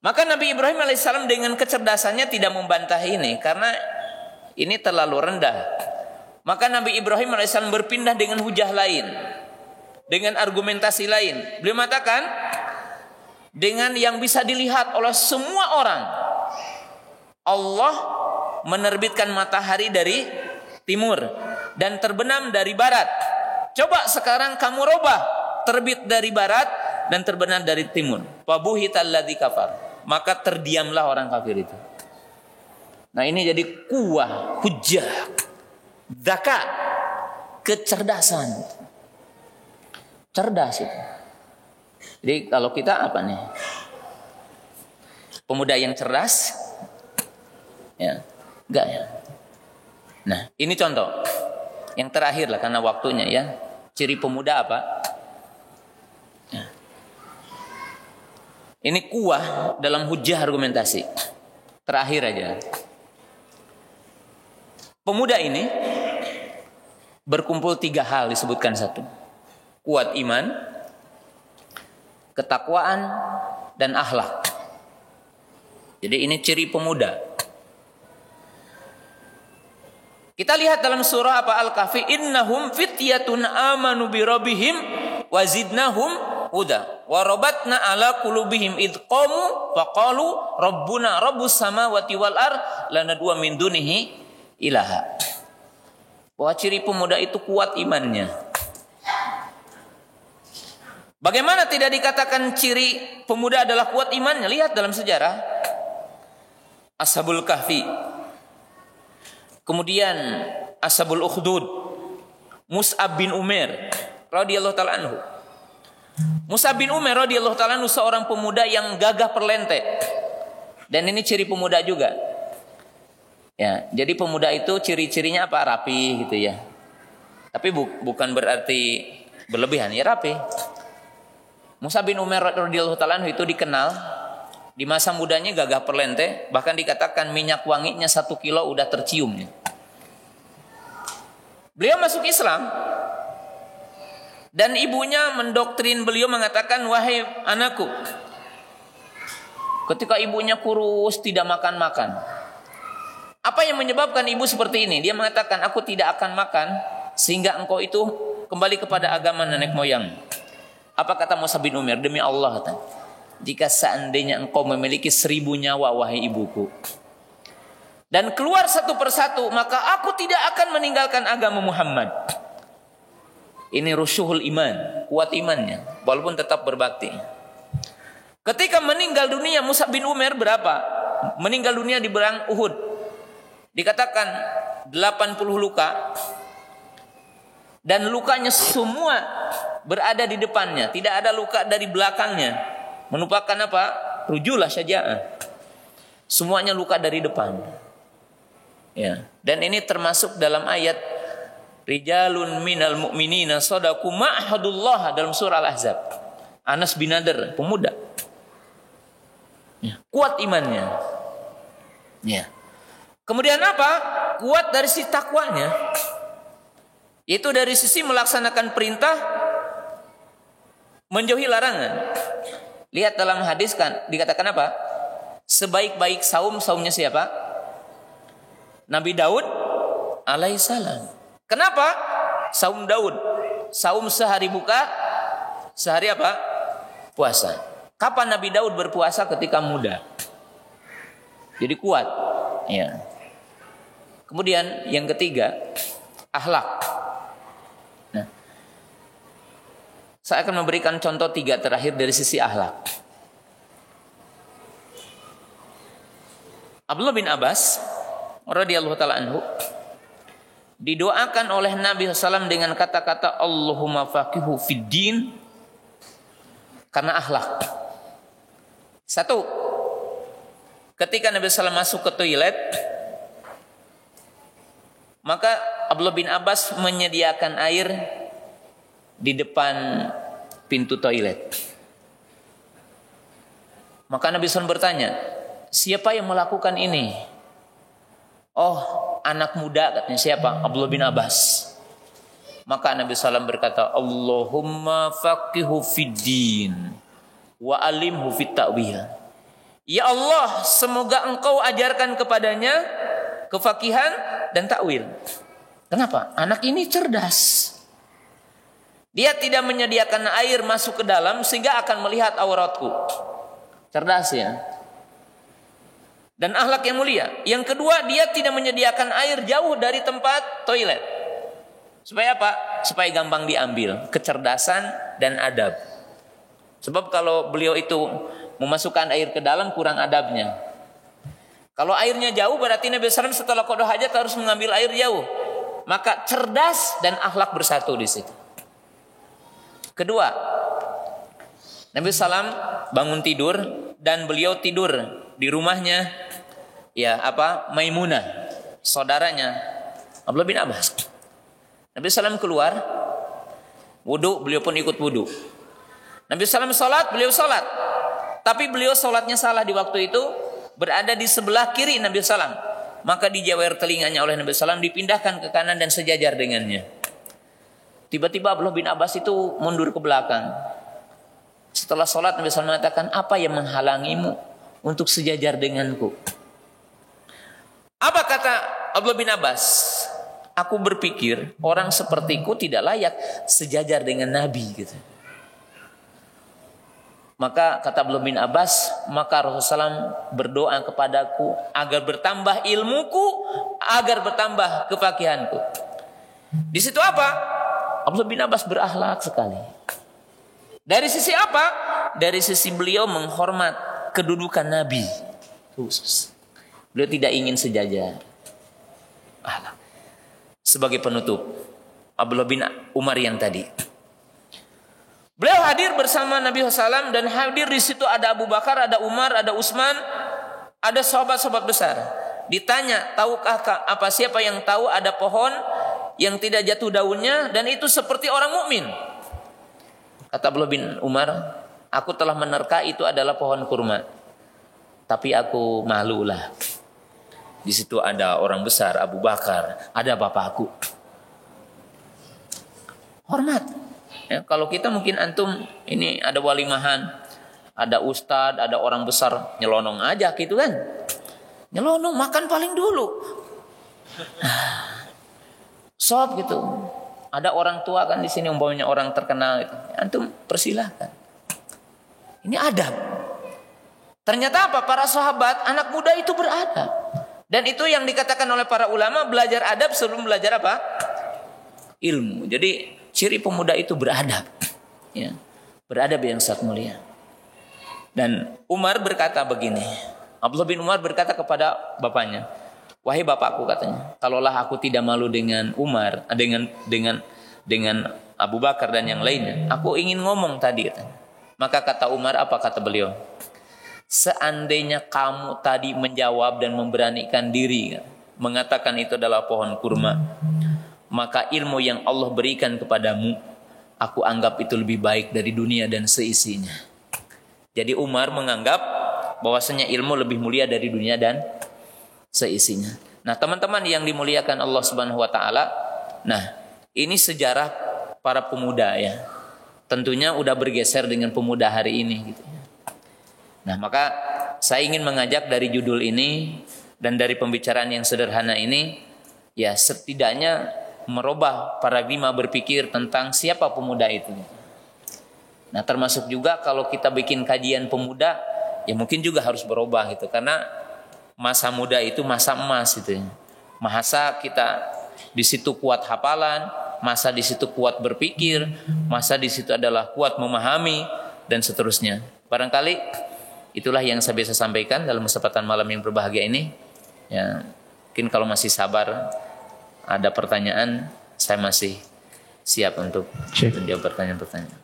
Maka Nabi Ibrahim alaihissalam dengan kecerdasannya tidak membantah ini karena ini terlalu rendah. Maka Nabi Ibrahim alaihissalam berpindah dengan hujah lain, dengan argumentasi lain. Beliau mengatakan dengan yang bisa dilihat oleh semua orang, Allah menerbitkan matahari dari timur dan terbenam dari barat. Coba sekarang kamu robah, terbit dari barat dan terbenam dari timur. Fabuhital ladzi kafar. Maka terdiamlah orang kafir itu. Nah ini jadi kuwah, hujjah, zakat, kecerdasan. Cerdas itu. Jadi kalau kita apa nih? Pemuda yang cerdas? Ya, enggak ya. Nah ini contoh. Yang terakhir lah karena waktunya ya. Ciri pemuda apa? Ya. Ini kuah dalam hujah argumentasi. Terakhir aja. Pemuda ini berkumpul 3 hal disebutkan satu. Kuat iman, ketakwaan, dan akhlak. Jadi ini ciri pemuda. Kita lihat dalam surah apa Al-Kahfi, innahum fityatun amanu bi rabbihim wa zidnahum huda wa rabatna ala qulubihim id qamu faqalu rabbuna rabbus samawati wal ard lanad'u min dunihi ilaha. Bahwa ciri pemuda itu kuat imannya. Bagaimana tidak dikatakan ciri pemuda adalah kuat imannya? Lihat dalam sejarah Ashabul Kahfi, kemudian Ashabul Ukhdud, Mus'ab bin Umair radhiyallahu taala anhu. Mus'ab bin Umair radhiyallahu taala anhu seorang pemuda yang gagah perlente. Dan ini ciri pemuda juga. Ya, jadi pemuda itu ciri-cirinya apa? Rapi gitu ya. Tapi bukan berarti berlebihan, ya rapi. Mus'ab bin Umair radhiyallahu taala anhu itu dikenal di masa mudanya gagah perlente, bahkan dikatakan minyak wanginya 1 kilo udah tercium. Beliau masuk Islam dan ibunya mendoktrin beliau mengatakan, wahai anakku, ketika ibunya kurus tidak makan-makan. Apa yang menyebabkan ibu seperti ini? Dia mengatakan, aku tidak akan makan sehingga engkau itu kembali kepada agama nenek moyang. Apa kata Mus'ab bin Umair? Demi Allah, kata, jika seandainya engkau memiliki 1000 nyawa, wahai ibuku, dan keluar satu persatu, maka aku tidak akan meninggalkan agama Muhammad. Ini rusyuhul iman, kuat imannya, walaupun tetap berbakti. Ketika meninggal dunia Mus'ab bin Umair berapa? Meninggal dunia di perang Uhud. Dikatakan 80 luka. Dan lukanya semua berada di depannya, tidak ada luka dari belakangnya. menumpahkan apa? Rujulah syaja'ah. Semuanya luka dari depan. Ya. Dan ini termasuk dalam ayat Rijalun minal mu'minina shadaqu ma'ahadullah dalam surah Al-Ahzab. Anas bin Nadr, pemuda. Ya. Kuat imannya. Ya. Kemudian apa? Kuat dari sisi takwanya. Yaitu dari sisi melaksanakan perintah, menjauhi larangan. Lihat dalam hadis kan dikatakan apa? Sebaik-baik saumnya siapa? Nabi Daud alaihissalam. Kenapa? Saum Daud. Saum sehari buka, sehari apa? Puasa. Kapan Nabi Daud berpuasa? Ketika muda. Jadi kuat. Ya. Kemudian yang ketiga, akhlak. Nah, saya akan memberikan contoh 3 terakhir dari sisi akhlak. Abdullah bin Abbas radhiyallahu taala anhu didoakan oleh Nabi SAW dengan kata-kata Allahumma faqihu fid din karena akhlak. 1. Ketika Nabi SAW masuk ke toilet, maka Abdullah bin Abbas menyediakan air di depan pintu toilet. Maka Nabi SAW bertanya, siapa yang melakukan ini? Oh, anak muda, katanya. Siapa? Abdullah bin Abbas. Maka Nabi SAW berkata, Allahumma faqihu fid din wa alimhu fit ta'wil. Ya Allah, semoga engkau ajarkan kepadanya kefakihan dan takwil. Kenapa? Anak ini cerdas. Dia tidak menyediakan air masuk ke dalam sehingga akan melihat auratku. Cerdas ya. Dan akhlak yang mulia. Yang kedua, dia tidak menyediakan air jauh dari tempat toilet. Supaya apa? Supaya gampang diambil. Kecerdasan dan adab. Sebab kalau beliau itu memasukkan air ke dalam, kurang adabnya. Kalau airnya jauh, berarti Nabi SAW setelah qada hajat harus mengambil air jauh. Maka cerdas dan akhlak bersatu di situ. Kedua, Nabi SAW bangun tidur dan beliau tidur di rumahnya, ya apa, Maimunah, saudaranya Abdullah bin Abbas. Nabi SAW keluar, wudu, beliau pun ikut wudu. Nabi SAW sholat, beliau sholat. Tapi beliau sholatnya salah di waktu itu, berada di sebelah kiri Nabi SAW. Maka dijawer telinganya oleh Nabi SAW, dipindahkan ke kanan dan sejajar dengannya. Tiba-tiba Abdullah bin Abbas itu mundur ke belakang. Setelah sholat Nabi SAW mengatakan, apa yang menghalangimu untuk sejajar denganku? Apa kata Abdullah bin Abbas? Aku berpikir orang sepertiku tidak layak sejajar dengan Nabi gitu. Maka kata Abdullah bin Abbas, maka Rasulullah SAW berdoa kepadaku agar bertambah ilmuku, agar bertambah kefakihanku. Di situ apa? Abdullah bin Abbas berakhlak sekali. Dari sisi apa? Dari sisi beliau menghormat kedudukan Nabi. Khusus. Beliau tidak ingin sejajar. Sebagai penutup, Abdullah bin Umar yang tadi. Beliau hadir bersama Nabi SAW dan hadir di situ ada Abu Bakar, ada Umar, ada Utsman, ada sahabat-sahabat besar. Ditanya, tahukah apa siapa yang tahu ada pohon yang tidak jatuh daunnya dan itu seperti orang mukmin? Kata Abdullah bin Umar, aku telah menerka itu adalah pohon kurma. Tapi aku malulah. Di situ ada orang besar, Abu Bakar, ada bapakku. Hormat. Ya, kalau kita mungkin antum ini ada walimahan, ada ustad, ada orang besar, nyelonong aja gitu kan. Nyelonong makan paling dulu. Sob gitu. Ada orang tua kan di sini umpamanya orang terkenal gitu. Antum persilahkan. Ini adab. Ternyata apa? Para sahabat, anak muda itu beradab. Dan itu yang dikatakan oleh para ulama, belajar adab sebelum belajar apa? Ilmu. Jadi ciri pemuda itu beradab. Ya. Beradab yang sangat mulia. Dan Umar berkata begini. Abdullah bin Umar berkata kepada bapaknya, wahai bapakku, katanya, kalaulah aku tidak malu dengan Umar, dengan Abu Bakar dan yang lainnya, aku ingin ngomong tadi, katanya. Maka kata Umar, apa kata beliau? Seandainya kamu tadi menjawab dan memberanikan diri mengatakan itu adalah pohon kurma, maka ilmu yang Allah berikan kepadamu, aku anggap itu lebih baik dari dunia dan seisinya. Jadi Umar menganggap bahwasanya ilmu lebih mulia dari dunia dan seisinya. Nah, teman-teman yang dimuliakan Allah Subhanahu wa taala, nah, ini sejarah para pemuda ya. Tentunya udah bergeser dengan pemuda hari ini gitu. Nah, maka saya ingin mengajak dari judul ini dan dari pembicaraan yang sederhana ini, ya setidaknya merubah paradigma berpikir tentang siapa pemuda itu. Nah, termasuk juga kalau kita bikin kajian pemuda, ya mungkin juga harus berubah gitu, karena masa muda itu masa emas gitu. Masa kita di situ kuat hafalan, masa di situ kuat berpikir, masa di situ adalah kuat memahami dan seterusnya. Barangkali itulah yang saya bisa sampaikan dalam kesempatan malam yang berbahagia ini. Ya, mungkin kalau masih sabar ada pertanyaan, saya masih siap untuk menjawab pertanyaan-pertanyaan.